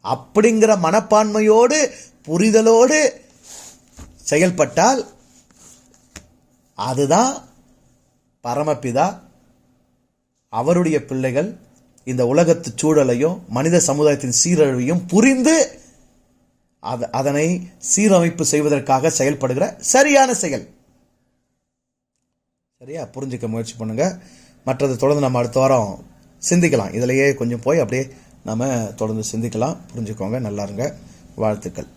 அப்படிங்கிற மனப்பான்மையோடு, புரிதலோடு செயல்பட்டால் அதுதான் பரமபிதா அவருடைய பிள்ளைகள் இந்த உலகத்து சூழலையும் மனித சமுதாயத்தின் சீரழிவையும் புரிந்து அதனை சீரமைப்பு செய்வதற்காக செயல்படுகிற சரியான செயல். சரியா புரிஞ்சுக்க முயற்சி பண்ணுங்க. மற்றது தொடர்ந்து நம்ம அடுத்த வாரம் சிந்திக்கலாம். இதிலேயே கொஞ்சம் போய் அப்படியே நம்ம தொடர்ந்து சிந்திக்கலாம். புரிஞ்சுக்கோங்க. நல்லா இருங்க. வாழ்த்துக்கள்.